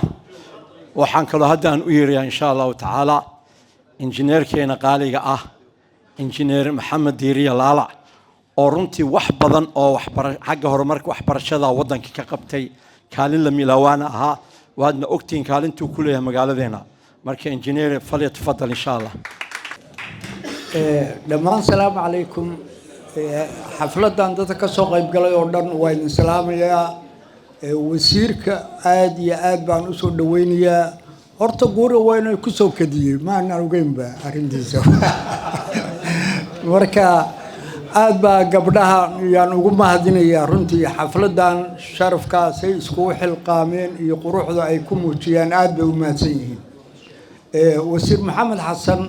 waxaan kaloo haddaan u yeerayaa insha Allah taala injineerkeena qaaliga ah injineer Maxamed Diiriye Laalac oo runtii wax badan oo xagga horumarka waxbarashada waddanka ka qabtay kaalin la milawaana ahaa waadna ogtiin kaalintuu ku leeyahay magaaladeena marka injineer falyatafadal insha Allah dhammaan salaamu calaykum xafladan dadka ka soo qayb galay oo dhan waa idin salaamayaa wasiirka aad iyo aad baan u soo dhaweynayaa horta guura waa inay ku soo kadiyey ma aan ogeynba arrintiisa marka aad baa gabdhaha yaan ugu mahadinayaa runtii xafladan sharafkaasay iskugu xilqaameen iyo quruxda ay ku muujiyaan aad bay u mahadsan yihiin wasiir maxamed xasan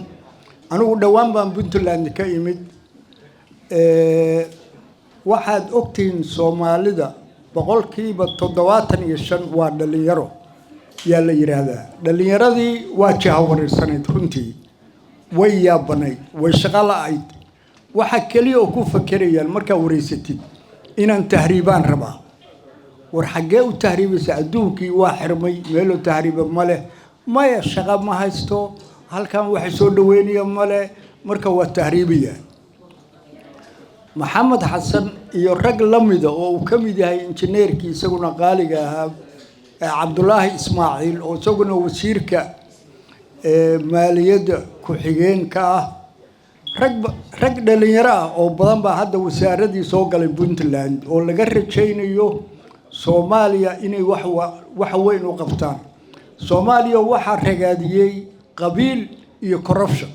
anigu dhowaan baan Puntland ka imid waxaad ogtihiin Soomaalida boqolkiiba 75 waa dhalinyaro yaa la yiraahdaa dhalinyaradii waa jahwareersaneed runtii way yaabanayd way shaqo la'ayd waxa kaliya oo ku fakarayaan marka wareysatid inaan tahriibaan rabaa war xagee u tahriibaysa adduunkii waa xirmay meel oo tahriiba male maya shaqo ma haysto halkan waxa soo dhaweynaya male marka waa tahriibaya محمد حسن يرجع لمده أو كم يدهي إنجنير كي سجنا قالجا عبد الله إسماعيل أو سجنا وشيركة مالية كحجين كا رجع دليرا أو بدن بعد وساردي سوق البنتلاند أو لجرد شيء يو سوماليا إني وحوين وقفتان سوماليا وحرجادية قبيل يكرفش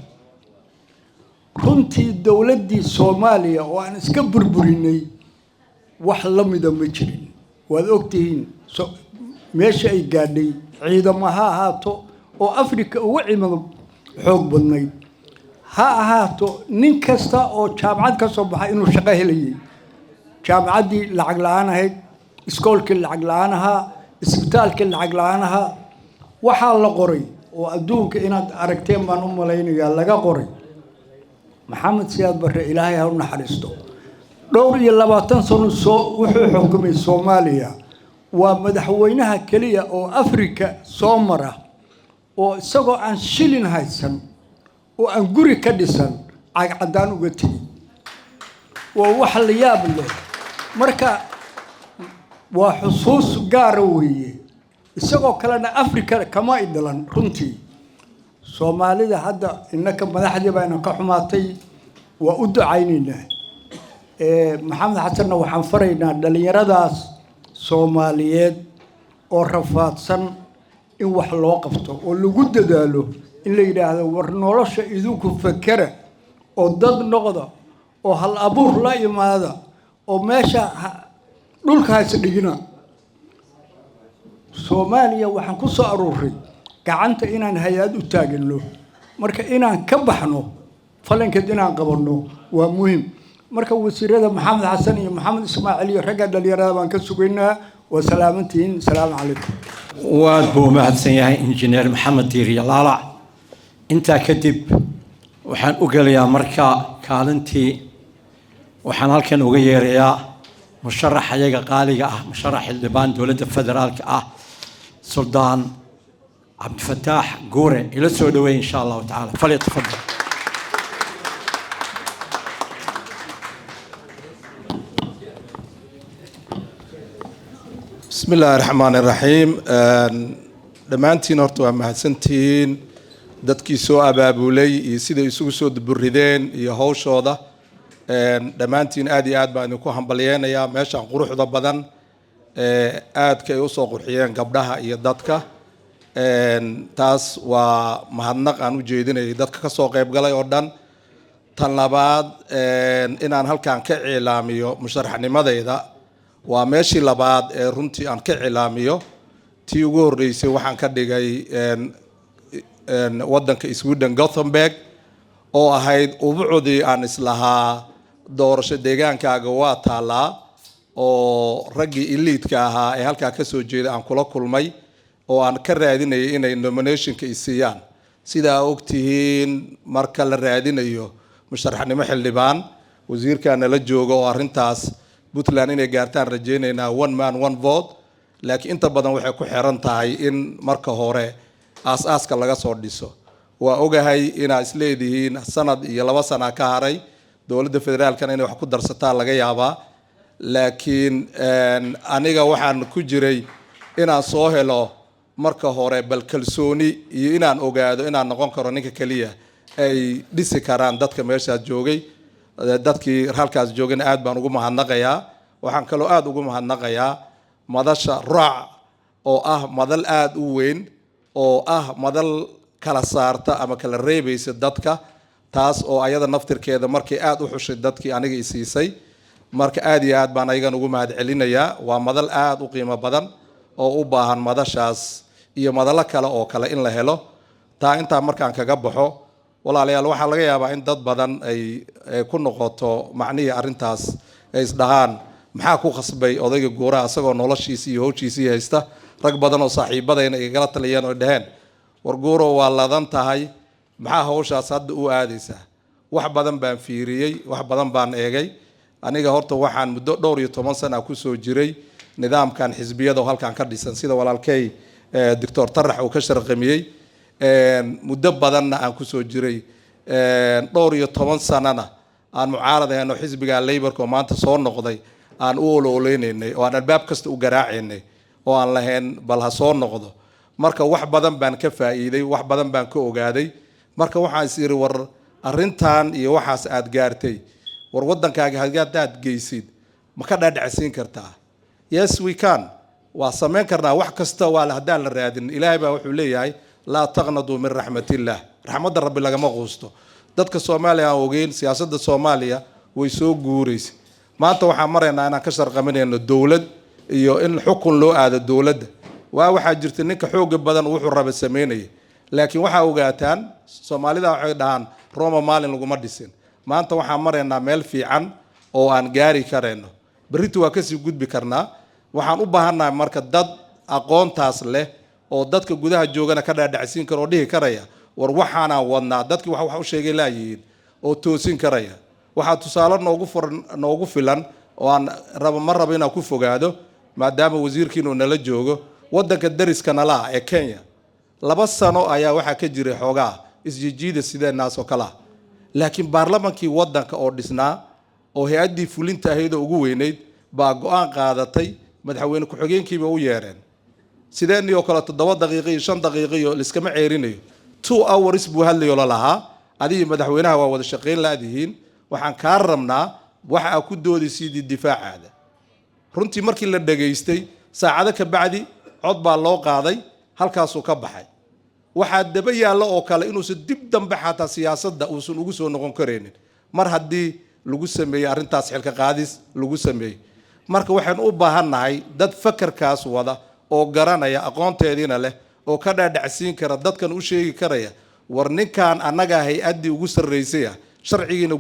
runtii dawladdii Soomaaliya oo aan iska burburinay wax la mid ah ma jirin waad ogtihiin meesha ay gaadhay ciidamaha ahaato oo Afrika ugu cimado xoog badnayd ha ahaato nin kasta oo jaamacad ka soo baxay inuu shaqo helayay jaamacaddii lacag la'aan ahayd iskoolkii lacag la'aan ahaa isbitaalkii lacag la'aan ahaa waxaa la qoray oo adduunka inaad aragteen baan u malaynayaa laga qoray محمد سياد برا إلهي هون حريستو دور يلا باتنصن وحو حكومة الصومالية ومدحوينها كلية أو أفريقيا صومرة وسقوا عن شيلين هايسن وعن جوري كديسن عدان وقتي ووحل يابله مركا وحصوص قاروي سقوا كلنا أفريقيا كما يدلن رنتي Soomaalida hadda innaka madaxdii bayna ka xumaatay waa u ducaynayna maxamed xasan waxaan faraynaa dhalinyaradaas Soomaaliyeed oo rafaadsan in wax loo qabto oo lagu dadaalo in la yiraahdo war nolosha idinku fakara oo dad noqda oo hal abuur la yimaada oo meesha dhulka haysa dhigina Soomaaliya waxaan ku soo aruuray gacanta inaan hay'ad u taagno marka inaan ka baxno falankeed inaan qabanno waa muhiim marka wasiirada maxamed xasan iyo maxamed ismaaciil iyo ragga dhalinyarada baan ka sugaynaa wa salaamantiin salaamu calaykum waad buu mahadsan yahay injineer Maxamed Diiriye Laalac inta kadib waxaan u galayaa marka kaalintii waxaan halkan uga yeerayaa musharax ayaga qaaliga ah musharax xildhibaan dowladda federaalka ah Suldaan عبد الفتاح قوري إلى السعودية إن شاء الله تعالى فليتفضل. بسم الله الرحمن الرحيم dhammaantiin horta waa mahadsantihiin dadkii soo abaabulay iyo siday isugu soo duburideen iyo hawshooda dhammaantiin aad iyo aad baan idinku hambalyeenayaa meeshaan quruxda badan aadka ay usoo qurxiyeen gabdhaha iyo dadka taas waa mahadnaq aan u jeedinayay dadka ka soo qayb galay oo dhan tan labaad inaan halkaan ka cilaamiyo musharaxnimadayda waa meeshii labaad ee runtii aan ka cilaamiyo tii ugu horreysay waxaan ka dhigay waddanka Sweden Gothenburg oo ahayd ubucudii aan islahaa doorasho deegaankaaga waa taalaa oo raggii eliidka ahaa ee halkaa ka soo jeeda aan kula kulmay oo aan ka raadinayay inay nominationka i siiyaan sidaa ogtihiin marka la raadinayo musharaxnimo xildhibaan wasiirkaana la jooga oo arrintaas Puntland inay gaartaan rajaynaynaa one man one vote laakiin inta badan waxay ku xiran tahay in marka hore aas-aaska laga soo dhiso waa ogahay inaad isleedihiin sanad iyo 2 sano ka haray dowladda federaalkana inay wax ku darsataa laga yaabaa laakiin aniga waxaan ku jiray inaan soo helo marka hore bal kalsooni iyo inaan ogaado inaan noqon karo ninka kaliya ay dhisi karaan dadka meeshaas joogay dadkii halkaas joogana aad baan ugu mahadnaqayaa waxaan kaloo aad ugu mahadnaqayaa madasha raac oo ah madal aad u weyn oo ah madal kala saarta ama kala reebaysa dadka taas oo ayada naftirkeeda markay aad u xushay dadkii aniga i siisay marka aad iyo aad baan ayagan ugu mahadcelinayaa waa madal aad u qiimo badan oo u baahan madashaas iyo madalo kale oo kale in la helo taa intaa markaan kaga baxo walaalayaal waxaa laga yaabaa in dad badan ay ku noqoto macnihii arrintaas ay isdhahaan maxaa ku khasbay odayga guuraha isagoo noloshiisii iyo hawshiisii haysta rag badan oo saaxiibadayna igala taliyeen oo dhaheen war guuro waa ladan tahay maxaa hawshaas hadda u aadaysaa wax badan baan fiiriyey wax badan baan eegay aniga horta waxaan muddo 12 sano ku soo jiray nidaamkan xisbiyada oo halkan ka dhisan sida walaalkay Dr. Tarax uu ka sharqamiyay muddo badanna aan ku soo jiray 12 sanana aan mucaaradaynay xisbiga Labour oo maanta soo noqday aan u olooleynay oo aan albaab kasta u garaacaynay oo aan lahayn bal ha soo noqdo marka wax badan baan ka faa'iiday wax badan baan ka ogaaday marka waxaan is iri war arrintan iyo waxaas aad gaartay war wadankaaga hadaad geysid ma ka dhaadhacsiin kartaa yes we can waa sameyn karnaa wax kasta waa la hadaan la raadin ilaahay baa wuxuu leeyahay la taqnadu min rahmatillah rahmadda rabbi lagama quusto dadka Soomaaliya aan ogeyn siyaasadda Soomaaliya way soo guureysay maanta waxaan maraynaa inaan ka sharqaminayno dawlad iyo in xukun loo aado dawladda waxaa jirta ninka xoog badan wuxuu raba sameynay laakiin waxa ogaataan Soomaalida waxay dhahan Roma maalin laguma dhisin maanta waxaan maraynaa meel fiican oo aan gaari kareyno baritu waa ka sii gudbi karnaa waxaan u baahanahay marka dad aqoontaas leh oo dadka gudaha joogana ka dhaadhacsiin karo oo dhihi karaya war waxaana wadnaa dadkii wax u sheegay laayiin oo toosin karaya waxa tusaale noogu filan oo aan rabo inaan ku fogaado maadaama wasiirkiinu nala joogo wadanka dariska nala ee Kenya 2 sano ayaa waxa ka jiray xoogaa isjijiida sidee naas oo kala laakiin baarlamaankii wadanka oo dhisnaa oo hay'adii fulinta ahayd ugu weyneyd baa go'aan qaadatay madaxweyne ku-xigeenkiiba u yeereen sideen oo kale 7 daqiiqo iyo 5 daqiiqo iyo liskama ceerinayo 2 hours buu hadlayo lahaa adii madaxweynaha waa wada shaqeyn laadihiin waxaan ka rabnaa waxa ku doodaysidii difaacaada runtii markii la dhageystay saacado ka bacdi cod baa loo qaaday halkaas uu ka baxay waxa daba yaalo oo kale inuu si dib dambe xataa siyaasadda uu ugu soo noqon kareenin mar haddii lagu sameeyay arrintaas xilka qaadis lagu sameeyay marka waxaan u baahanahay dad fakarkaas wada oo garanaya aqoonteedina leh oo ka dhaadhacsiin kara dadkan u sheegi karaya war ninkan annaga hay'adii ugu sareysay sharcigiina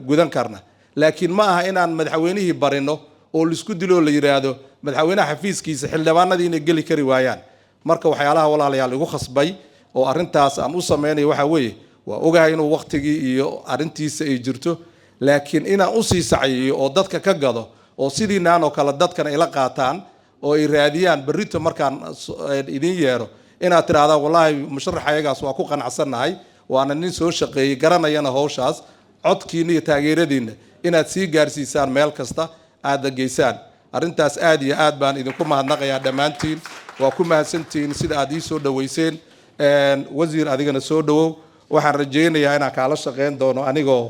gudan karna laakiin ma aha inaan madaxweynihii barino oo lisku dilo la yiraahdo madaxweynaha xafiiskiisa xildhibaanadii inay geli kari waayaan marka waxyaalaha walaalayaal igu khasbay oo arrintaas aan u sameeyay waxa weeye waa ogahay inuu waqtigii iyo arrintiisa ay jirto laakiin inaan u sii saciyo oo dadka ka gado oo sidii naan oo kala dadkan ay la qaataan oo ay raadiyaan barrito markaan idin yeero inaad tiraahdaa wallahi musharax ayagaas waa ku qanacsanahay waana nin soo shaqeeyay garanayana hawshaas codkiina iyo taageeradiina inaad sii gaarsiisaan meel kasta aad geysaan arrintaas aad iyo aad baan idinku mahadnaqayaa dhammaantiin waa ku mahadsantihiin sida aad ii soo dhaweyseen wasiir adigana soo dhawow waxaan rajaynayaa inaan kaala shaqayn doono anigoo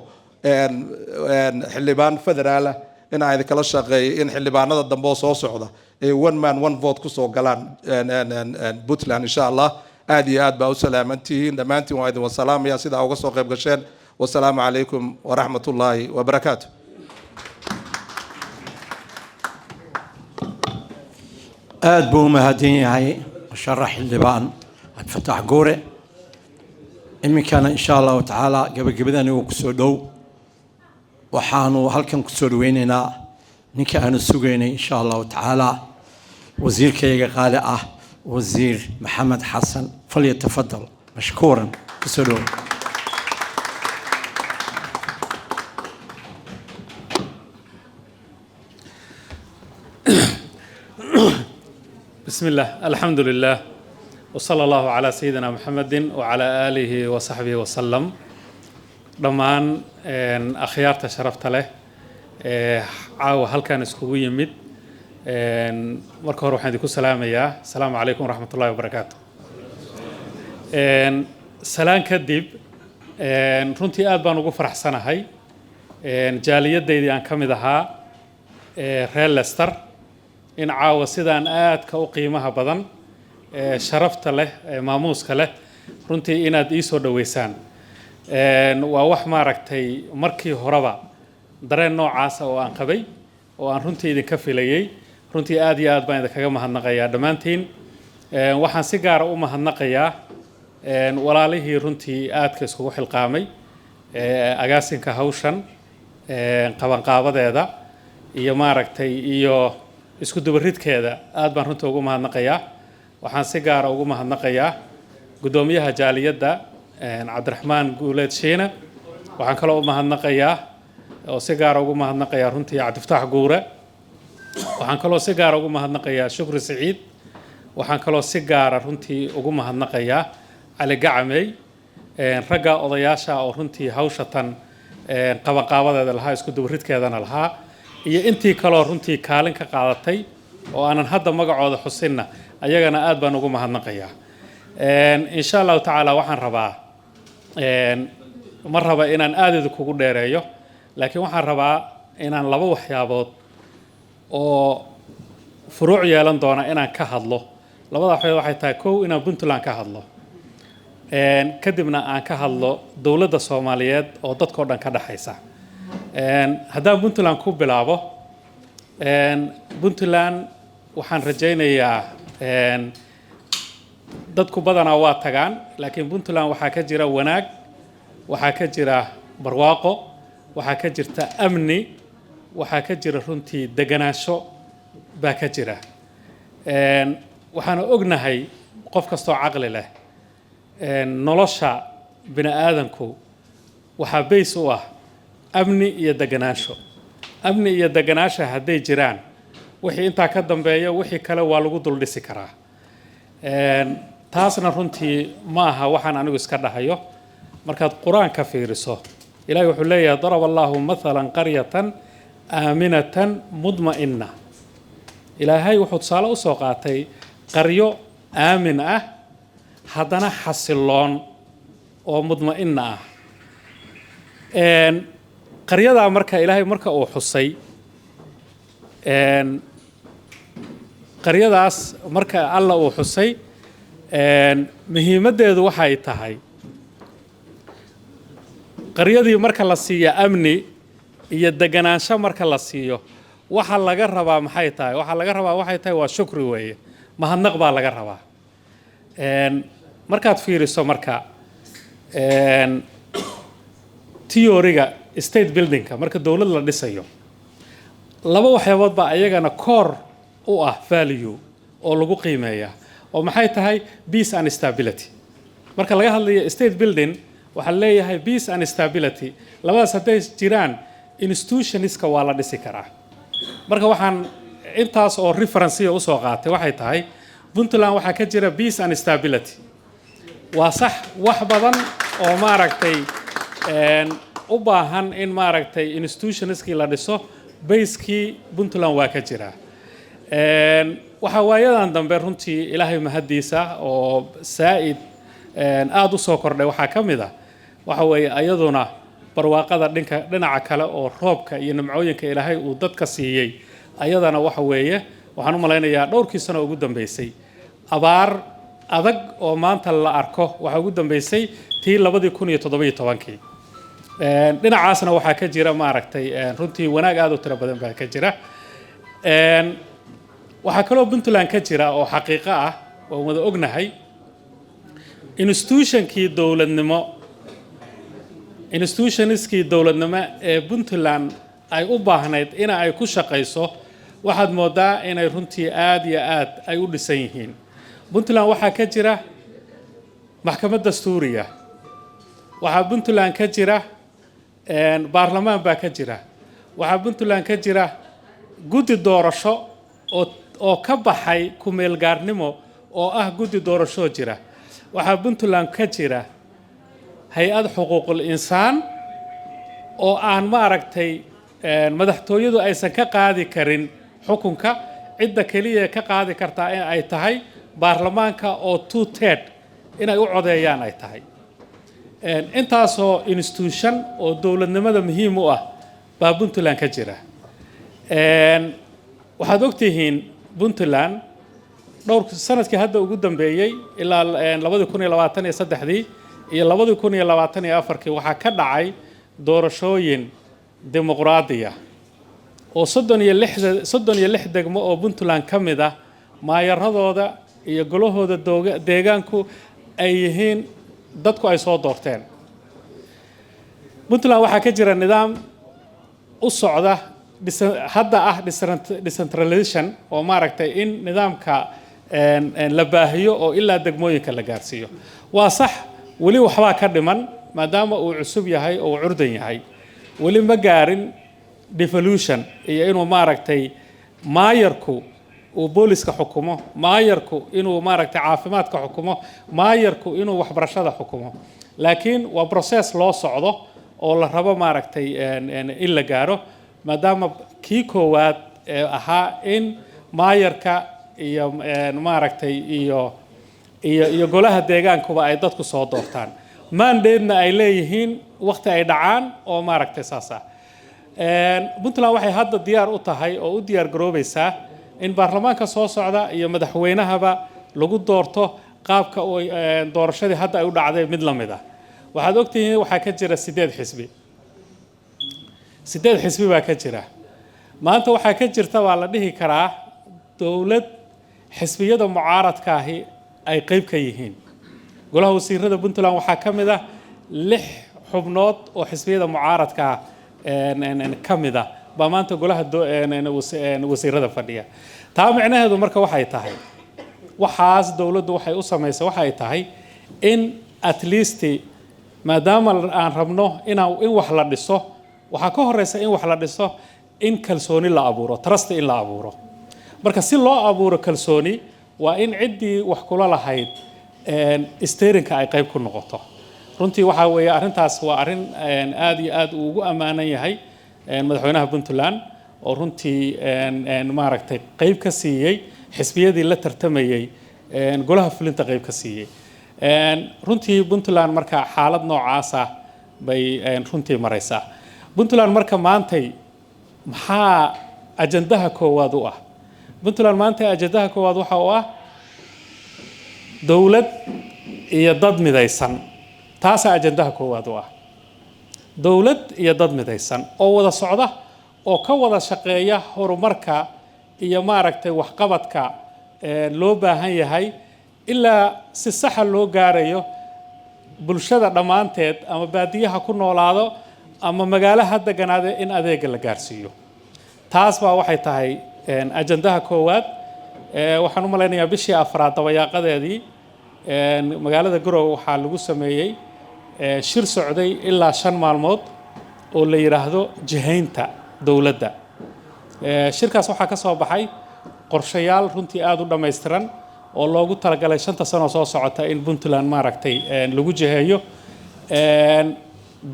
xildhibaan federaal ah inaan idinkala shaqeeyo in xildhibaanada dambe oo soo socda ay one man one vote kusoo galaan puntland insha allah aad iyo aad baa u salaamantihiin dhammaantiin waa idin wasalaamaya sidaa uga soo qayb gasheen wasalaamu calaykum waraxmat ullaahi wabarakaatu aad buu u mahadsan yahay musharax xildhibaan cabdifataax guure iminkana insha allahu tacaala gabagabadani uu kusoo dhow waxaanu halkan kusoo dhaweynaynaa ninka aanu sugaynay insha allahu tacaala wasiirkayga qaali ah wasiir maxamed xasan falyatafadal mashkuuran kusoo dhow بسم الله الحمد لله وصلى الله على سيدنا محمد وعلى آله وصحبه وسلم دمان أخيارت شرفت له عاو هل كان اسكوي يمد مركه روح عندكم سلام يا السلام عليكم ورحمة الله وبركاته سلام كدب runtii aad baan ugu faraxsanahay jaaliyadaydi aan ka mid ahaa reer Leicester in caawa sidaan aadka u qiimaha badan sharafta leh maamuuska leh runtii inaad ii soo dhaweysaan waa wax maaragtay markii horeba dareen noocaas oo aan qabay oo aan runtii idinka filayay runtii aad iyo aad baan idinkaga mahadnaqayaa dhammaantiin waxaan si gaar ah u mahadnaqayaa walaalihii runtii aadka iskugu xilqaamay agaasinka hawshan qabanqaabadeeda iyo maaragtay iyo isku dubaridkeeda aad baan runtii ugu mahadnaqayaa waxaan si gaar ah ugu mahadnaqayaa gudoomiyaha jaaliyadda cabdiraxmaan guuleed shiina waxaan kaloo u mahadnaqayaa oo si gaar ah ugu mahadnaqayaa runtii cabdifataax guure waxaan kaloo si gaar ah ugu mahadnaqayaa shukri siciid waxaan kaloo si gaar ah runtii ugu mahadnaqayaa cali gacamey ragga odayaasha oo runtii hawshatan qabanqaabadeeda lahaa isku dubaridkeedana lahaa iyo intii kaloo runtii kaalin ka qaadatay oo aanan hadda magacooda xusinna ayagana aad baan ugu mahadnaqayaa insha allahu tacaala waxaan rabaa ma raba inaan aad idinkugu dheereeyo laakiin waxaan rabaa inaan laba waxyaabood oo furuuc yeelan doona inaan ka hadlo labada waxyaabood waxay tahay kow inaan puntland ka hadlo kadibna aan ka hadlo dowladda soomaaliyeed oo dadkoo dhan ka dhaxaysa haddaan puntland ku bilaabo puntland waxaan rajaynayaa dadku badanaa waa tagaan laakiin puntland waxaa ka jira wanaag waxaa ka jira barwaaqo waxaa ka jirta amni waxaa ka jira runtii deganaansho baa ka jira waxaana ognahay qof kastoo caqli leh nolosha bini aadanku waxaa bays u ah amni iyo deganaansho amni iyo deganaansho hadday jiraan wixii intaa ka dambeeya wixii kale waa lagu dul dhisi karaa taasna runtii ma aha waxaan anigu iska dhahayo markaad qur-aanka fiiriso ilaahay wuxuu leeyahay daraba allahu mathalan qaryatan aaminatan mudma'inna ilaahay wuxuu tusaale u soo qaatay qaryo aamin ah haddana xasiloon oo mudma'inna ah qaryadaa marka ilaahay marka uu xusay qaryadaas marka alla uu xusay muhiimaddeedu waxay tahay qaryadii marka la siiyo amni iyo deganaansho marka la siiyo waxa laga rabaa maxay tahay waxa laga rabaa waxay tahay waa shukri weeye mahadnaq baa laga rabaa markaad fiiriso marka theory-ga state building-ka marka dowlad la dhisayo laba waxyaabood baa ayagana core u ah value oo lagu qiimeeyaa oo maxay tahay peace and stability marka laga hadlayo state building waxaa leeyahay peace and stability labadaas hadday jiraan institutionska waa la dhisi karaa marka waxaan intaas oo reference u soo qaatay waxay tahay Puntland waxaa ka jira peace and stability waa sax wax badan oo maaragtay u baahan in maaragtay institutionskii la dhiso base-kii Puntland waa ka jira waxaa waayadan dambe runtii ilaahay mahadiisa oo saa'id aad u soo kordhay waxaa ka mid ah waxa weeye ayaduna barwaaqada dhinaca kale oo roobka iyo nimcooyinka ilaahay uu dadka siiyey ayadana waxa weeye waxaan u malaynayaa dhowrkii sano ugu dambeysay abaar adag oo maanta la arko waxaa ugu dambeysay tii 2017 dhinacaasna waxaa ka jira maaragtay runtii wanaag aad u tiro badan baa ka jira waxaa kaloo Puntland ka jira oo xaqiiqo ah oo wada ognahay institutionkii dowladnimo ee Puntland ay u baahnayd in ay ku shaqeyso waxaad moodaa inay runtii aad iyo aad ay u dhisan yihiin Puntland waxaa ka jira maxkamad dastuuriya waxaa Puntland ka jira baarlamaan baa ka jira waxaa Puntland ka jira guddi doorasho oo ka baxay ku meel gaarnimo oo ah guddi doorasho jira waxaa Puntland ka jira hay-ad xuquuqul insaan oo aan maaragtay madaxtooyadu aysan ka qaadi karin xukunka cidda kaliya ka qaadi kartaa in ay tahay baarlamaanka oo 2/3 inay u codeeyaan ay tahay intaasoo institution oo dowladnimada muhiim u ah baa Puntland ka jira waxaad ogtihiin Puntland dhowr sanadkii hadda ugu dambeeyay ilaa 2023 iyo 2024 waxaa ka dhacay doorashooyin dimuqraadiya oo 36 degmo oo Puntland ka mid ah maayaradooda iyo golahooda deegaanku ay yihiin dadku ay soo doorteen Puntland waxaa ka jira nidaam u socda hadda ah decentralization oo maaragtay in nidaamka la baahiyo oo ilaa degmooyinka la gaarsiiyo waa sax wali waxbaa ka dhiman maadaama uu cusub yahay oo curdan yahay wali ma gaarin devolution iyo inuu maaragtay maayarku uu booliska xukumo maayarku inuu maaragtay caafimaadka xukumo maayarku inuu waxbarashada xukumo laakiin waa process loo socdo oo la rabo maaragtay in la gaaro maadaama kii koowaad ahaa in maayarka iyo maaragtay iyo golaha deegaankuba ay dadku soo doortaan mandate-na ay leeyihiin waqti ay dhacaan oo maaragtay saasa Puntland waxay hadda diyaar u tahay oo u diyaar garoobaysaa in baarlamaanka soo socda iyo madaxweynahaba lagu doorto qaabka doorashadii hadda ay u dhacday mid la mid ah waxaad ogtihiin waxaa ka jira 8 xisbi 8 xisbi baa ka jira maanta waxaa ka jirta waa la dhihi karaa dowlad xisbiyada mucaaradka ahi ay qayb ka yihiin golaha wasiirada Puntland waxaa ka mid ah 6 xubnood oo xisbiyada mucaaradka ka mid ah baa maanta golaha wasiirada fadhiya taa macnaheedu marka waxay tahay waxaas dowladdu waxay u sameysay waxay tahay in at least maadaama aan rabno in wax la dhiso waxaa ka horeysa in wax la dhiso in kalsooni la abuuro trust in la abuuro marka si loo abuuro kalsooni waa in ciddii wax kula lahayd steerinka ay qayb ku noqoto runtii waxa weeye arrintaas waa arrin aad iyo aad ugu ammaanan yahay madaxweynaha Puntland oo runtii maaragtay qayb ka siiyey xisbiyadii la tartamayay golaha fulinta qayb ka siiyey runtii Puntland marka xaalad noocaas ah bay runtii maraysaa Puntland marka maantay maxaa ajandaha koowaad u ah Puntland maanta ajandaha koowaad waxa uu ah dowlad iyo dad midaysan taas ajandaha koowaad u ah dowlad iyo dad midaysan oo wada socda oo ka wada shaqeeya horumarka iyo maaragtay waxqabadka loo baahan yahay ilaa si sax ah loo gaarayo bulshada dhamaanteed ama baadiyaha ku noolaado ama magaalaha deganaade in adeega la gaarsiiyo taas baa waxay tahay ajandaha koowaad waxaan u malaynayaa bishii afraad dabayaaqadeedii magaalada Garowe waxaa lagu sameeyay shir socday ilaa 5 maalmood oo la yiraahdo jihaynta dawladda shirkaas waxaa ka soo baxay qorshayaal runtii aad u dhameystiran oo loogu talagalay 5 sano soo socota in Puntland maaragtay lagu jiheeyo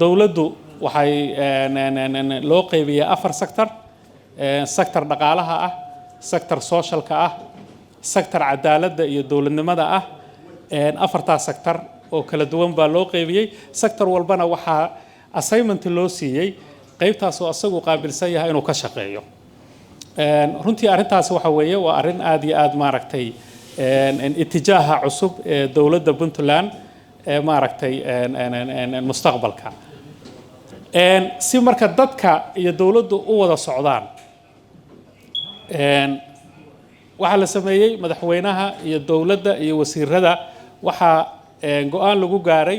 dawladdu waxay loo qaybiyay 4 sector sector dhaqaalaha ah sector socialka ah sector cadaaladda iyo dowladnimada ah afartaa sector oo kala duwan baa loo qaybiyey sector walbana waxaa assignment loo siiyey qaybtaas oo asagu qaabilsan yahay inuu ka shaqeeyo runtii arrintaasi waxa weeye waa arrin aad iyo aad maaragtay itijaaha cusub ee dowladda Puntland ee maaragtay mustaqbalka si marka dadka iyo dowladdu u wada socdaan waxaa la sameeyey madaxweynaha iyo dowladda iyo wasiirada waxaa go'aan lagu gaaray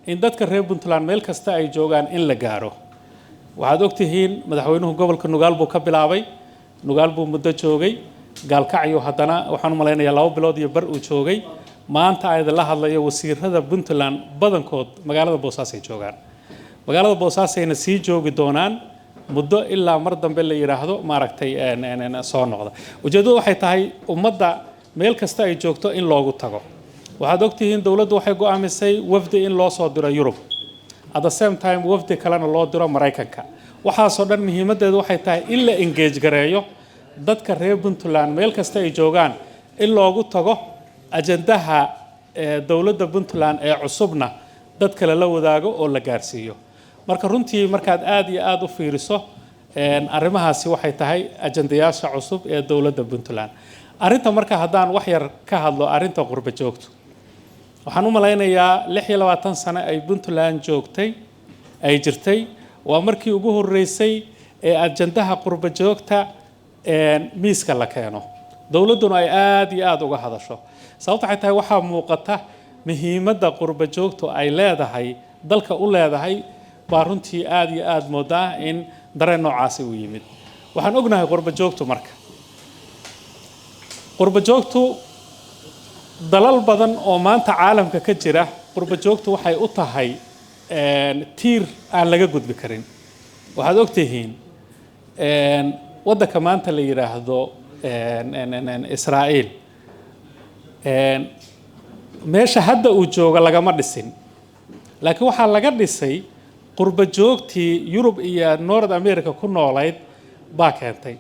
in dadka reer Puntland meel kasta ay joogaan in la gaaro waxaad ogtihiin madaxweynuhu gobolka Nugaal buu ka bilaabay Nugaal buu muddo joogay gaalkacyo haddana waxaan u malaynayaa 2 bilood iyo bar uu joogay maanta ay la hadlayo wasiirada Puntland badankood magaalada Boosaaso ay joogaan magaalada Boosaaso ayna sii joogi doonaan muddo ilaa mar dambe la yiraahdo maaragtay soo noqda ujeedadu waxay tahay ummadda meel kasta ay joogto in loogu tago waxaad ogtihiin dawladdu waxay go'aamisay wafdi in loo soo diro Yurub at the same time wafdi kalena loo diro Mareykanka waxaasoo dhan muhiimadeedu waxay tahay in la engage gareeyo dadka reer Puntland meel kasta ay joogaan in loogu tago ajandaha dawladda Puntland ee cusubna dad kale la wadaago oo la gaarsiiyo marka runtii markaad aad iyo aad u fiiriso arrimahaasi waxay tahay ajandayaasha cusub ee dawladda Puntland arrinta marka haddaan wax yar ka hadlo arrinta qurba joogto waxaan u malaynayaa 26 sano ay Puntland joogtay ay jirtay waa markii ugu horeysay ee ajandaha qurba joogta miiska la keeno dawladduna ay aad iyo aad uga hadasho sababta ay tahay waxa muuqata muhiimadda qurba joogto ay leedahay dalka u leedahay baa runtii aad iyo aad moodaa in dareen noocaasi u yimid waxaan ognahay qurba joogto marka qurba joogto dalal badan oo maanta caalamka ka jira qurba joogto waxay u tahay tiir aan laga gudbi karin waxaad ogtihiin waddanka maanta la yiraahdo Israa'iil meesha hadda uu jooga lagama dhisin laakiin waxaa laga dhisay qurba joogtii Yurub iyo North America ku noolayd baa keentay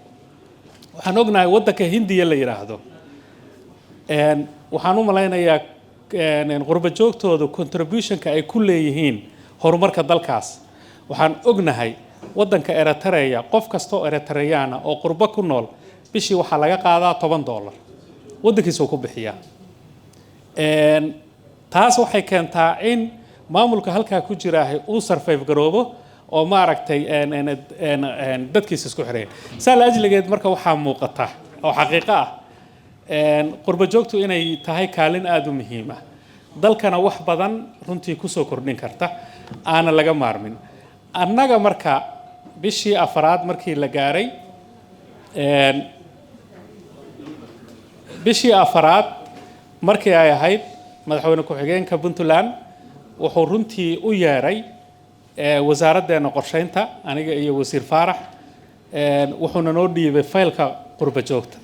waxaan ognahay waddanka Hindiya la yiraahdo waxaan u malaynayaa qurba joogtooda contributionka ay ku leeyihiin horumarka dalkaas waxaan ognahay waddanka Eritrea qof kasto oo Eritrean oo qurba ku nool bishii waxa laga qaadaa $10 waddankiisa ku bixiya taas waxay keentaa in maamulka halka ku jira uu survive garoobo oo maaragtay dadkiisa isku xireen saal ajligeed marka waxa muuqata oo xaqiiqo ah qurba joogtu inay tahay kaalin aad u muhiim ah dalkana wax badan runtii ku soo kordhin karta aana laga maarmin annaga marka bishii afraad markii la gaaray bishii afraad markii ay ahayd madaxweyne ku-xigeenka Puntland wuxuu runtii u yeeray wasaaraddeena qorsheynta aniga iyo wasiir Faarax wuxuuna noo dhiibay faylka qurba joogta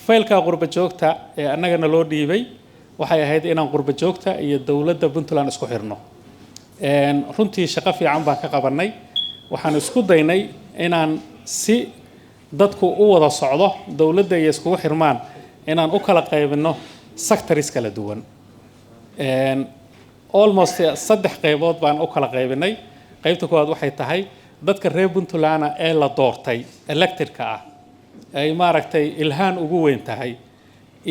faylka qurba joogta ee annagana loo dhiibay waxay ahayd inaan qurba joogta iyo dawladda Puntland isku xirno runtii shaqo fiican baan ka qabanay waxaan isku daynay inaan si dadku u wada socdo dawladda iyo isku xirmaan inaan u kala qaybino sectors kala duwan almost 3 qaybood baan u kala qaybinay qaybta koowaad waxay tahay dadka reer Puntland ee la doortay elected-ka ah ay maaragtay ilhaan ugu weyn tahay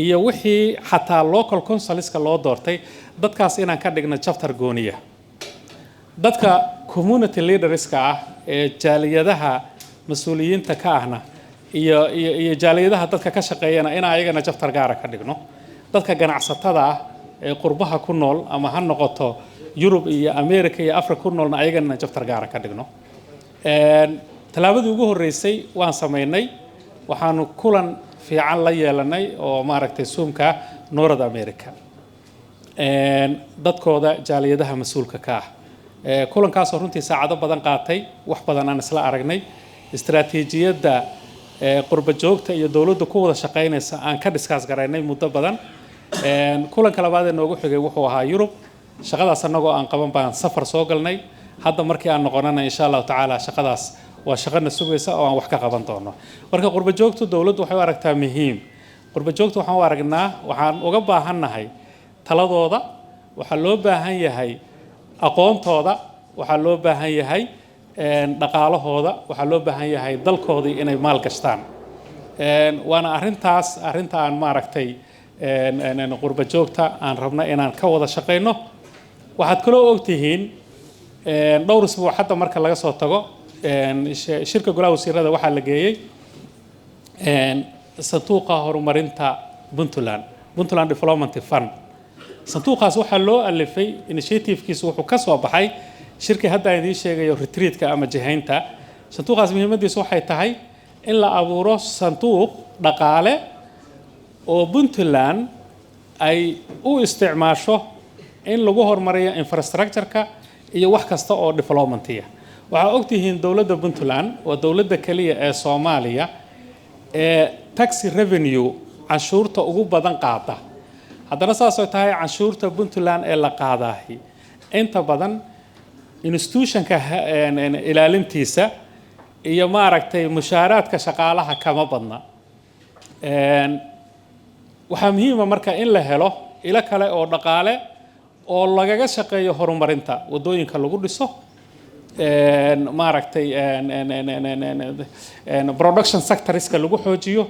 iyo wixii xataa local councilska loo doortay dadkaas inaan ka dhigno chapter gooniya dadka community leaderska ah ee jaaliyadaha mas'uuliyiinta ka ahna iyo jaaliyadaha dadka ka shaqeeyana in ayagana chapter gaar ah ka dhigno dadka ganacsatada ah ee qurbaha ku nool ama ha noqoto Yurub iyo America iyo Afrika ku noolna ayagana chapter gaar ah ka dhigno talaabadii ugu horeysay waan sameynay waxaanu kulan fiican la yeelanay oo maaragtay Zoomka North America dadkooda jaaliyadaha mas'uulka ka ah kulankaas oo runtii saacado badan qaatay wax badan aan isla aragnay istiraatiijiyadda qurba joogta iyo dawladdu ku wada shaqeynaysa aan ka discuss garaynay muddo badan kulanka labaad ee noogu xigay wuxuu ahaa Yurub shaqadaas anagoo aan qaban baan safar soo galnay hadda markii aan noqonana insha Allah taala shaqadaas waa shaqana sugaysa oo aan wax ka qaban doono marka qurba joogtu dawladdu waxay u aragtaa muhiim qurba joogtu waxaan u aragnaa waxaan uga baahannahay taladooda waxaa loo baahan yahay aqoontooda waxaa loo baahan yahay dhaqaalahooda waxaa loo baahan yahay dalkoodii inay maal gashtaan waana arrinta aan maaragtay qurba joogta aan rabna inaan ka wada shaqayno waxaad kaloo ogtihiin dhowr isbuuc hadda marka laga soo tago shirka golaha wasiirada waxaa la geeyey sanduuqa horumarinta Puntland Development Fund sanduuqaas waxaa loo alifay initiative-kiisu wuxuu ka soo baxay shirkii hadda aan idiin sheegayo retreat-ka ama jihaynta sanduuqaas muhiimadiisu waxay tahay in la abuuro sanduuq dhaqaale oo Puntland ay u isticmaasho in lagu horumariyo infrastructure-ka iyo wax kasta oo development-iya waxaa ogtihiin dowladda Puntland waa dowladda kaliya ee Soomaaliya ee taxi revenue canshuurta ugu badan qaada haddana saas oo tahay canshuurta Puntland ee la qaadahay inta badan institutionka ilaalintiisa iyo maaragtay mushaaraadka shaqaalaha kama badna waxaa muhiim ah marka in la helo ilo kale oo dhaqaale oo lagaga shaqeeyo horumarinta wadooyinka lagu dhiso maaragtay production sectorska lagu xoojiyo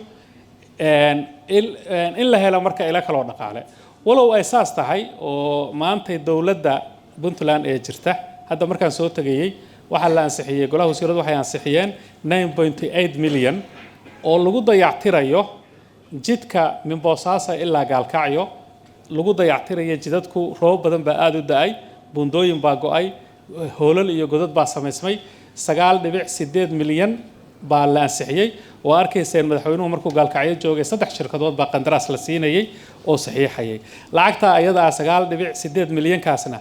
in la helo marka ilo kale oo dhaqaale walow ay saas tahay oo maantay dowladda Puntland ee jirta hadda markaan soo tagayay waxaa la ansixiyay golaha wasiiradu waxay ansixiyeen 9.8 milyan oo lagu dayactirayo jidka min Boosaaso ilaa Gaalkacyo lagu dayactirayo jidadku roob badan baa aad u da'ay buundooyin baa go'ay hoolal iyo godad baa samaysmay 9.8 milyan baa la ansixiyay oo arkayseen madaxweynuhu markuu Gaalkacyo joogay 3 shirkadood baa qandaraas la siinayay oo saxiixayay lacagta ayada 9.8 milyan kaasna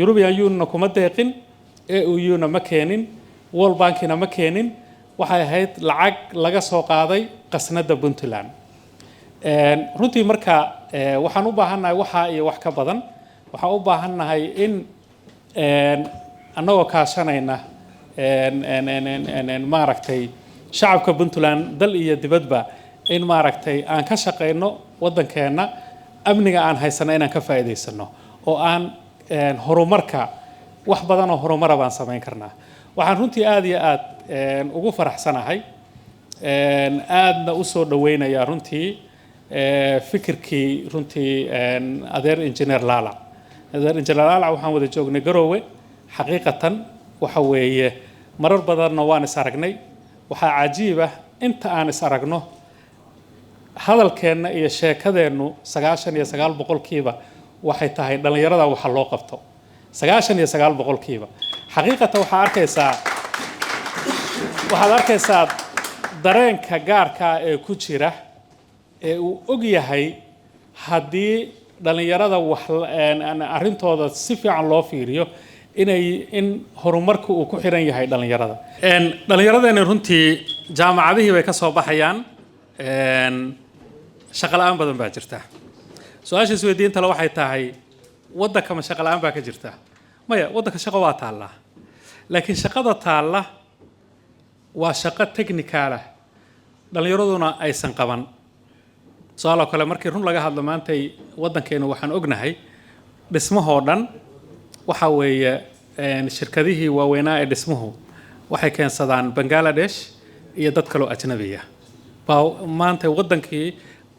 European Union kuma deeqin EU-na ma keenin World Bank-na ma keenin waxay ahayd lacag laga soo qaaday qasnada Puntland runtii marka waxaan u baahannahay waxa iyo wax ka badan waxaan u baahannahay in annagoo kaashanayna maaragtay shacabka Puntland dal iyo dibadba in maaragtay aan ka shaqeyno wadankeena amniga aan haysano inaan ka faa'iideysano oo aan horumarka wax badan oo horumar baan sameyn karnaa waxaan runtii aad iyo aad ugu faraxsanahay aadna u soo dhaweynayaa runtii fikirkii runtii adeer engineer Lala waxaan wada joognay Garowe xaqiiqatan waxa weeye marar badanna waan is aragnay waxaa cajiib ah inta aan is aragno hadalkeena iyo sheekadeennu 99% waxay tahay dhalinyarada waxa loo qabto 99% xaqiiqatan waxaad arkaysaa dareenka gaarka ee ku jira ee uu og yahay haddii dhalinyarada wax arintooda si fiican loo fiiriyo in horumarku uu ku xiran yahay dhalinyarada dhalinyaradeenna runtii jaamacadihii bay ka soo baxayaan shaqo la'aan badan baa jirta su-aasha isweydiinta le waxay tahay waddanka ma shaqo la'aan baa ka jirta maya waddanka shaqo waa taallaa laakiin shaqada taalla waa shaqo technical ah dhalinyaraduna aysan qaban su'aalo kale markii run laga hadlo maantay waddankeena waxaan ognahay dhismahoo dhan waxa weeye shirkadihii waaweynaa ee dhismuhu waxay keensadaan Bangladesh iyo dad kale oo ajnabi ah baa maanta waddankii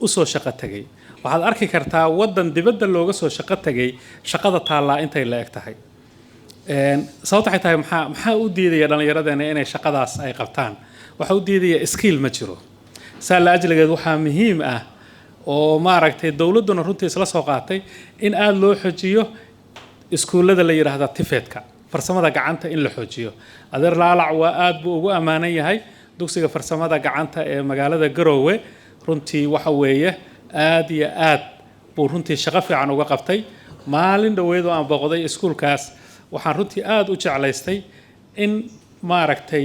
u soo shaqo tagay waxaad arki kartaa waddan dibadda looga soo shaqo tagay shaqada taallaa intay la eg tahay sababta waxay tahay maxaa u diidaya dhallinyaradeenna inay shaqadaas ay qabtaan waxa u diidaya skill ma jiro saa la ajligeed waxaa muhiim ah oo maaragtay dowladduna runtii isla soo qaatay in aad loo xojiyo iskuullada la yiraahdo tifeedka farsamada gacanta in la xoojiyo adeer Laalac waa aad buu ugu amaanan yahay dugsiga farsamada gacanta ee magaalada Garowe runtii waxa weeye aad iyo aad buu runtii shaqo fiican uga qabtay maalin dhaweed oo aan booqday iskuulkaas waxaan runtii aad u jeclaystay in maaragtay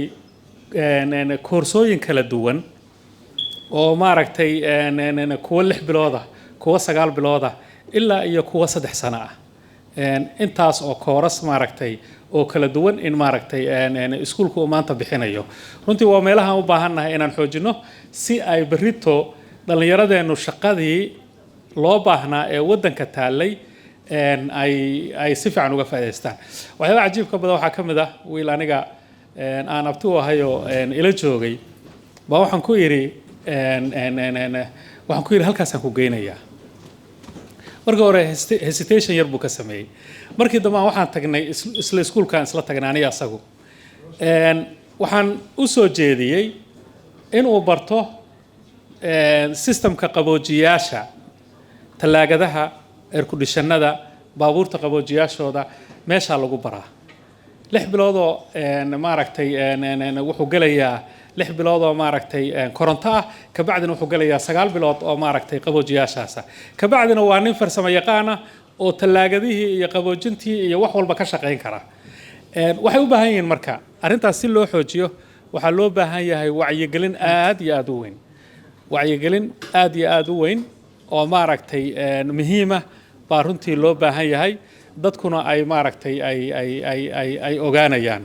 koorsooyin kala duwan oo maaragtay kuwa 6 bilood ah kuwa 9 bilood ah ilaa iyo kuwa 3 sano ah intaas oo kooras maaragtay oo kala duwan in maaragtay iskuulku uu maanta bixinayo runtii waa meelaha aan u baahannahay inaan xoojino si ay berrito dhallinyaradeennu shaqadii loo baahnaa ee waddanka taallay ay si fiican uga faa'iidaystaan waxyaabaha cajiibka badan waxaa ka mid ah wiil aniga aan abti u ahayoo ila joogay baa waxaan ku yidhi halkaasaan ku geynayaa marka hore hesitation yar buu ka sameeyey markii dambe waxaan tagnay isla iskuulkaan isla tagnay aniga asagu waxaan u soo jeediyey inuu barto systemka qaboojiyaasha talaagadaha airkudhishanada baabuurta qaboojiyaashooda meeshaa lagu baraa 6 biloodoo maaragtay wuxuu gelayaa 6 biloodoo maaragtay koronto ah kabacdina wuxuu gelayaa 9 bilood oo maaragtay qaboojiyaashaas kabacdina waa nin farsamo yaqaan ah oo talaagadihii iyo qaboojintii iyo wax walba ka shaqeyn kara waxay u baahan yihiin marka arrintaas si loo xoojiyo waxaa loo baahan yahay wacyigelin aad iyo aad u weyn wacyigelin aad iyo aad u weyn oo maaragtay muhiim ah baa runtii loo baahan yahay dadkuna ay maaragtay ay ogaanayaan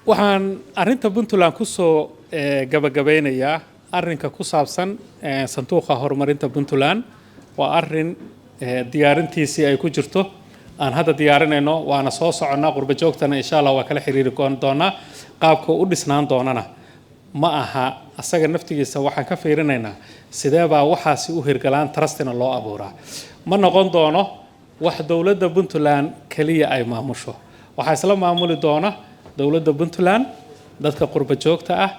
waxaan arrinta Puntland ku soo gabagabeynayaa arrinka ku saabsan sanduuqa horumarinta Puntland waa arrin diyaarintiisii ay ku jirto aan hadda diyaarinayno waana soo soconaa qurba joogtana insha Allah waa kala xiriiri doonaa qaabka u dhisnaan doonana ma aha asaga naftigiisa waxaan ka fiirinaynaa sidee baa waxaasi u hirgalaan trustina loo abuuraa ma noqon doono wax dawladda Puntland kaliya ay maamusho waxa isla maamuli doona dawladda Puntland dadka qurba joogta ah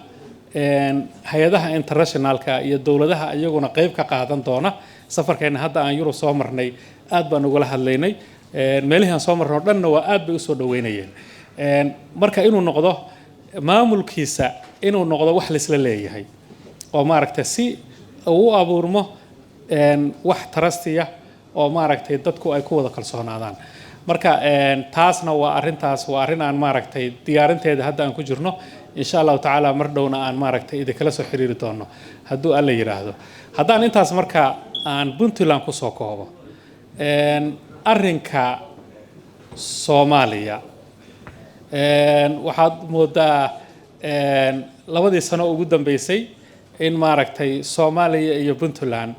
hay'adaha internationalka iyo dawladaha iyaguna qayb ka qaadan doona safarkeena hadda aan Yurub soo marnay aad baan uga hadlaynay meelaha aan soo marno dhanna waa aad bay u soo dhaweynayeen marka inuu noqdo maamulkiisa inuu noqdo wax la isla leeyahay oo maaragtay si uu abuurmo wax trustiya oo maaragtay dadku ay ku wada kalsoonaadaan marka taasna waa arrin aan maaragtay diyaarinteeda hadda aan ku jirno insha Allah taala mar dhowna aan maaragtay idin kala soo xiriiri doono hadduu alla yiraahdo haddaan intaas marka aan Puntland ku soo koobo arrinka Soomaaliya waxaad moodaa labadii sano ugu dambeysay in maaragtay Soomaaliya iyo Puntland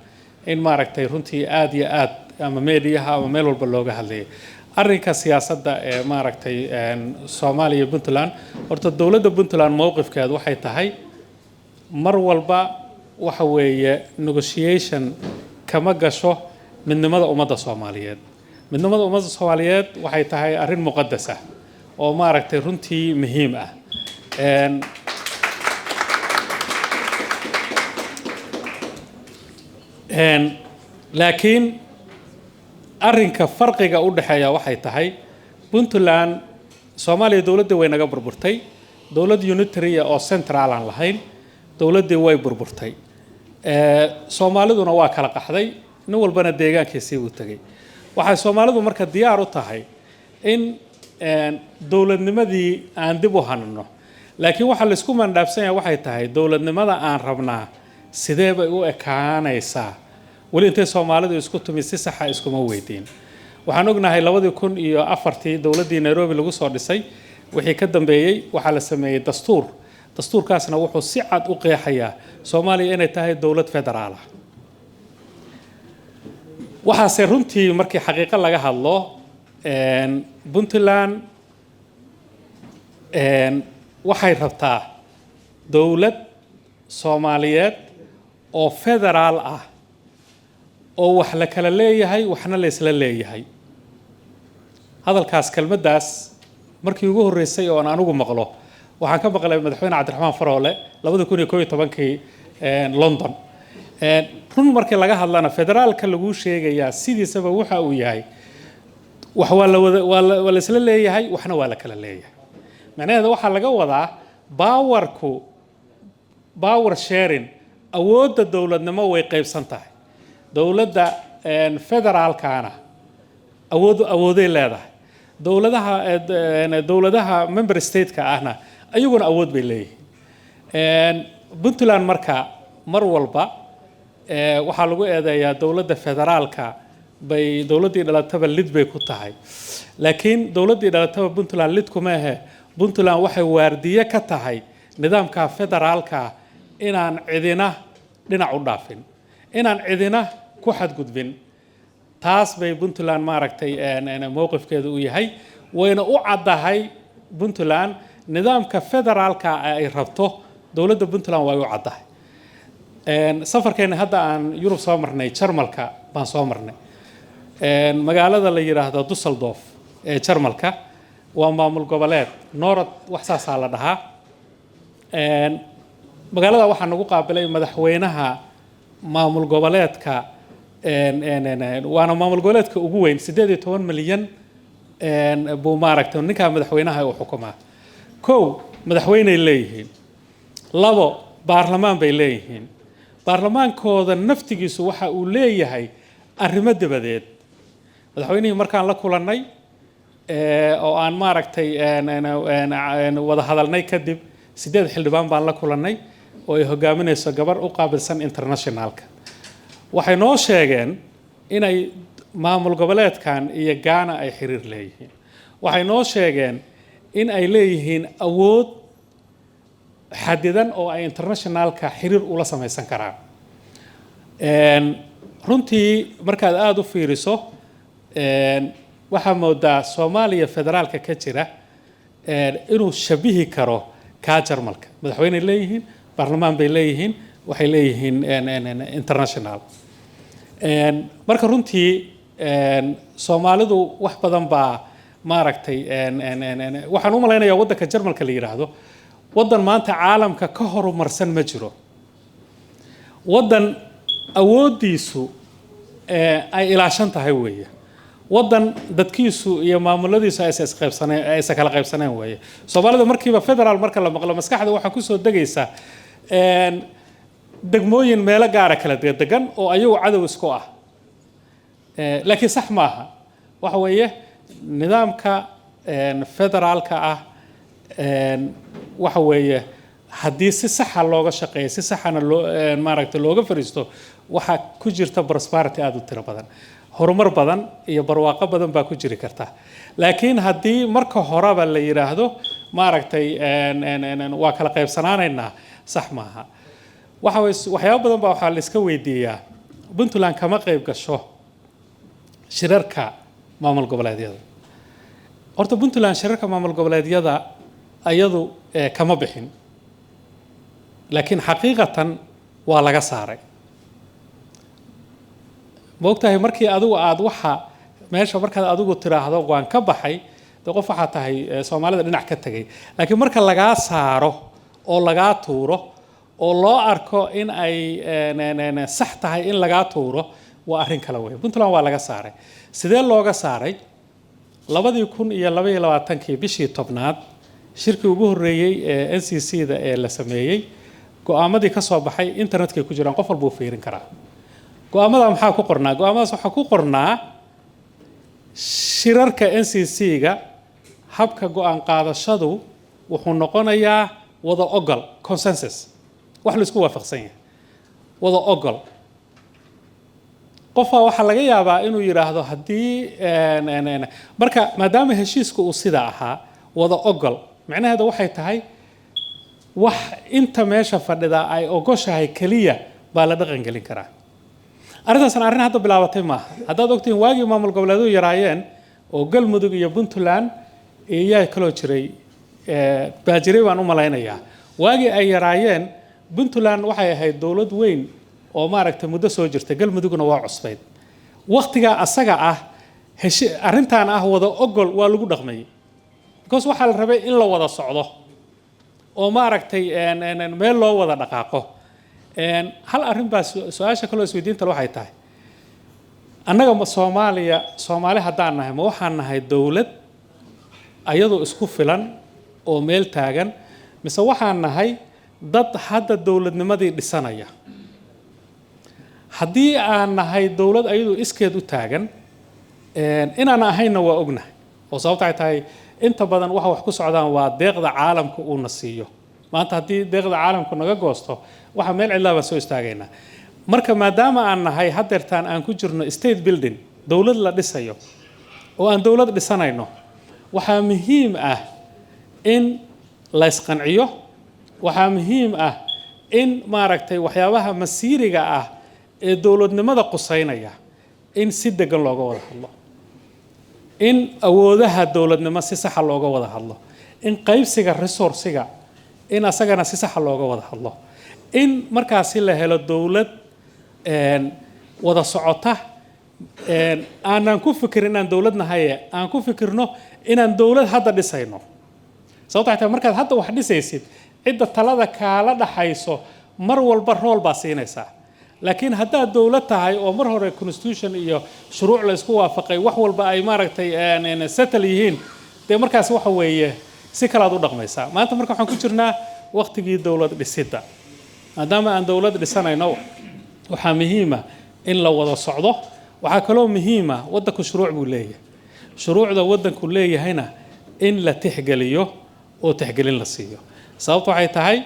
in maaragtay runtii aad iyo aad ama meediyaha ama meel walba looga hadlayay arrinka siyaasadda ee maaragtay Soomaaliya iyo Puntland horta dawladda Puntland mowqifkeedu waxay tahay mar walba waxa weeye negotiation kama gasho midnimada ummadda Soomaaliyeed midnimada ummadda Soomaaliyeed waxay tahay arrin muqaddas ah oo maaragtay runtii muhiim ah laakiin arrinka farqiga u dhaxeeya waxay tahay Puntland Soomaaliya dawladda way naga burburtay dawlad unitary oo central aan lahayn dawladda way burburtay Soomaaliduna waa kala qaxday nin walbana deegaankiisii uu tagay waxay Soomaalidu marka diyaar u tahay in dawladnimadii aan dib u hanno laakiin waxa la isku mandhaafsan yahay waxay tahay dawladnimada aan rabnaa sidee bay u ekaanaysaa wali intay Soomaalidu isku tumi si sax ah iskuma weydiin waxaan ognahay 2004 dawladdii Nairobi lagu soo dhisay wixii ka dambeeyay waxa la sameeyay dastuurkaasna wuxuu si cad u qeexayaa Soomaaliya inay tahay dawlad federaal ah waxaase runtii markii xaqiiqo laga hadlo Puntland waxay rabtaa dawlad Soomaaliyeed oo federaal ah oo wax la kala leeyahay waxna la isla leeyahay hadalkaas kelmadaas markii ugu horeysay oo aan anigu maqlo waxaan ka maqlay madaxweyne Cabdiraxmaan Faroole 2011 London run markii laga hadlana federaalka lagu sheegayaa sidiisaba waxa uu yahay wax waa la isla leeyahay waxna waa la kala leeyahay macnaheedu waxa laga wadaa power sharing awoodda dawladnimo way qaybsan tahay dawladda federaalkaana awooday leedahay dawladaha member state-ka ahna ayaguna awood bay leeyihiin Puntland marka mar walba waxaa lagu eedeeyaa dawladda federaalka bay dowladdii dhalataba lid bay ku tahay laakiin dowladdii dhalataba puntland lid kuma ahe puntland waxay waardiye ka tahay nidaamka federaalka inaan cidina dhinac u dhaafin inaan cidina ku xadgudbin taas bay puntland maaragtay mowqifkeedu u yahay wayna u caddahay puntland nidaamka federaalka ay rabto dowladda puntland way u caddahay safarkeena hadda aan yurub soo marnay jarmalka baan soo marnay magaalada la yiraahdo Düsseldorf ee jarmalka waa maamul goboleed noorad wax saasaa la dhahaa magaalada waxaa nagu qaabilay madaxweynaha maamul goboleedka waana maamul goboleedka ugu weyn 18 milyan buu maaragtay ninka madaxweynaha uu xukumaa kow madaxweyney leeyihiin labo baarlamaan bay leeyihiin baarlamaankooda naftigiisu waxa uu leeyahay arrimo dibadeed madaxweynihii markaan la kulannay oo aan maaragtay wada hadalnay kadib 8 xildhibaan baan la kulannay oo ay hogaaminayso gabar u qaabilsan internationalka waxay noo sheegeen inay maamul goboleedkan iyo Ghana ay xiriir leeyihiin waxay noo sheegeen in ay leeyihiin awood xadidan oo ay internationalka xiriir ula samaysan karaan runtii markaad aad u fiiriso waxaa moodaa Soomaaliya federaalka ka jira inuu shabihi karo ka jarmalka madaxweyne leeyihiin baarlamaan bay leeyihiin waxay leeyihiin international marka runtii Soomaalidu wax badan baa maaragtay waxaan u maleynayaa waddanka jarmalka la yiraahdo waddan maanta caalamka ka horumarsan ma jiro waddan awoodiisu ay ilaashan tahay weeye waddan dadkiisu iyo maamuladiisu ay kala qaybsaneen weeye Soomaalida markiiba federaal marka la maqlo maskaxda waxa ku soo degaysa degmooyin meelo gaar ah kala degan oo ayagu cadow isku ah laakiin sax maaha waxa weeye nidaamka federaalka ah waxa weeye haddii si sax ah looga shaqeeyo si sax ah maaragtay looga fariisto waxa ku jirta prosperity aad u tiro badan horumar badan iyo barwaaqo badan baa ku jiri karta laakiin haddii marka horeba la yiraahdo maaragtay waa kala qaybsanaanaynaa sax maaha waxa waxyaabo badan baa waxa la iska weydiiyaa puntland kama qayb gasho shirarka maamul goboleedyada horta puntland shirarka maamul goboleedyada ayadu kama bixin laakiin xaqiiqatan waa laga saaray moogtahay markii adigu aad waxa meesha markaad adigu tiraahdo waan ka baxay qof waxa tahay Soomaalida dhinac ka tagay laakiin marka laga saaro oo laga tuuro oo loo arko in ay sax tahay in laga tuuro waa arrin kala weyn puntland waa laga saaray sidee looga saaray 2022 bishii tobnaad shirkii ugu horeeyay ee NCC-da ee la sameeyay go'aamadii ka soo baxay internetka ku jiraan qof walba uu fiirin karaa go'aamada maxaa ku qornaa go'aamadaas waxa ku qornaa shirarka NCC-ga habka go'aan qaadashadu wuxuu noqonayaa wada ogol consensus wax la isku waafaqsan yahay wada ogol qofka waxa laga yaabaa inuu yiraahdo hadii marka maadaama heshiisku uu sida ahaa wada ogol macnaheedu waxay tahay wax inta meesha fadhida ay ogoshahay kaliya baa la dhaqan gelin karaa arrintaas arrin hadda bilaabatay ma haddaad ogtiin waagii maamul goboleedu yaraayeen oo galmudug iyo puntland iyo kala jiray baajiray waan u maleynayaa waagii ay yaraayeen puntland waxay ahayd dawlad weyn oo maaragtay muddo soo jirtay galmudugna waa cusbayd waqtiga asaga ah arrintan ah wada ogol waa lagu dhaqmay because waxa la rabay in la wada socdo oo maaragtay meel loo wada dhaqaaqo hal arrin baa su'aasha kale isweydiinta waxay tahay annaga Soomaali haddaan nahay ma waxaan nahay dawlad ayadoo isku filan oo meel taagan mise waxaan nahay dad hadda dawladnimadii dhisanaya haddii aan nahay dawlad ayadoo iskeed u taagan inaan ahayna waa ognahay oo sababta ay tahay inta badan waxa wax ku socdaan waa deeqda caalamka uu na siiyo maanta haddii deeqda caalamku naga goosto waxa meel cidlaaba soo istaagayna marka maadaama aan nahay hadeertaan aan ku jirno state building dowlad la dhisayo oo aan dowlad dhisanayno waxaa muhiim ah in la isqanciyo waxaa muhiim ah in maaragtay waxyaabaha masiiriga ah ee dowladnimada quseynaya in si degan looga wada hadlo in awoodaha dowladnimo si sax ah looga wada hadlo in qaybsiga resourciga in asagana si sax ah looga wada hadlo in markaasi la helo dowlad wada socota aanan ku fikirin inaan dowlad nahaye aan ku fikirno inaan dowlad hadda dhisayno sababtoo ah markaad hadda wax dhisaysid cidda talada kaala dhaxayso mar walba rool baa siinaysaa laakiin haddaad dowlad tahay oo mar hore constitution iyo shuruuc la isku waafaqay wax walba ay maaragtay settle yihiin dee markaas waxa weeye si kalaad u dhaqmaysaa maanta marka waxaan ku jirnaa waqtigii dowlad dhisidda maadaama aan dowlad dhisanayno waxaa muhiima in la wada socdo waxaa kaloo muhiima waddanku shuruuc buu leeyahay shuruucda waddanku leeyahayna in la tixgeliyo oo tixgelin la siiyo sababtu waxay tahay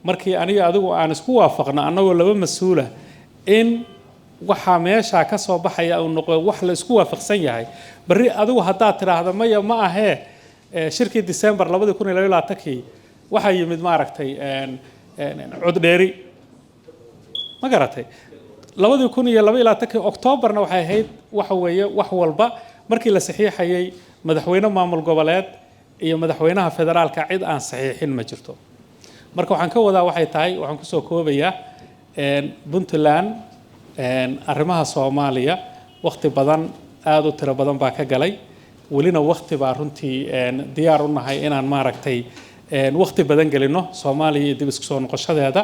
markii aniga adigu aan isku waafaqno annagoo laba mas-uula in waxa meesha ka soo baxaya uu noqdo wax la isku waafaqsan yahay bari adigu haddaad tiraahdo maya ma ahee shirkii December 2022 waxaa yimid maaragtay cod dheeri ma garatay 2022 Octoberna waxay ahayd waxa weeye wax walba markii la saxiixayay madaxweyne maamul goboleed iyo madaxweynaha federaalka cid aan saxiixin ma jirto marka waxaan ka wadaa waxay tahay waxaan ku soo koobayaa Puntland arrimaha Soomaaliya waqti badan aad u tiro badan baa ka galay welina waqti baa runtii diyaar u nahay inaan maaragtay waqti badan gelino Soomaaliya dib isku soo noqoshadeeda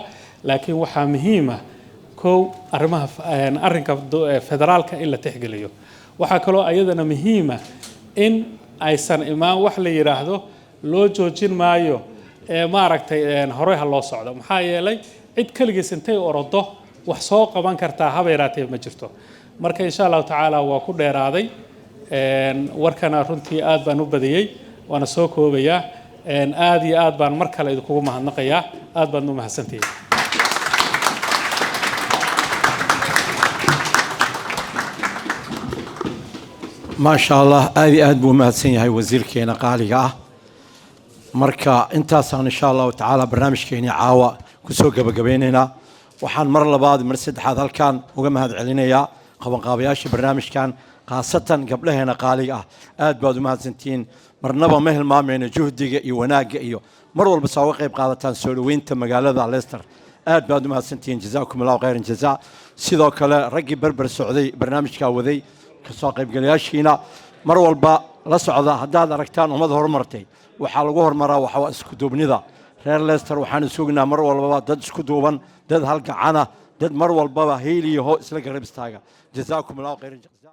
laakiin waxaa muhiim ah kow arrimaha arrinka federaalka in la tixgeliyo waxaa kaloo ayadana muhiim ah in aysan imaan wax la yiraahdo loo joojin maayo maaragtay hore ha loo socdo maxaa yeelay cid kaligiis intay orodo wax soo qaban kartaa haba yaraatee ma jirto marka insha Allah tacaala waa ku dheeraaday warkana runtii aad baan u badiyay waana soo koobayaa aad iyo aad baan mar kale idinku mahadnaqayaa aad baan u mahadsantihiin ما شاء الله آدي بومهدسن ياهي وزيركينا قاليقا marka intaasaan insha Allah taala barnaamijkeena caawa ku soo gabagabeynayna waxaan mar labaad mar saddexaad halkaan uga mahad celinayaa qabanqaabayaasha barnaamijkan qaasatan gabdhaheena qaaliga ah aad baad u mahadsantiin marnaba ma hilmaamayno juhdiga iyo wanaaga iyo mar walba soo qayb qaadataan soo dhaweynta magaalada Leicester aad baad u mahadsantiin jazaakumullahu khayran jazaa sidoo kale ragii barbar socday barnaamijka waday ka soo qaybgalayaashiina mar walba la socda haddaad aragtaan ummad horumartay waxaa lagu hormaraa waxa isku duubnida reer Leicester waxaan sugnaa mar walba dad isku duuban dad hal gacana dad mar walba heeliyo isla garab istaaga jazaakumullahu khayran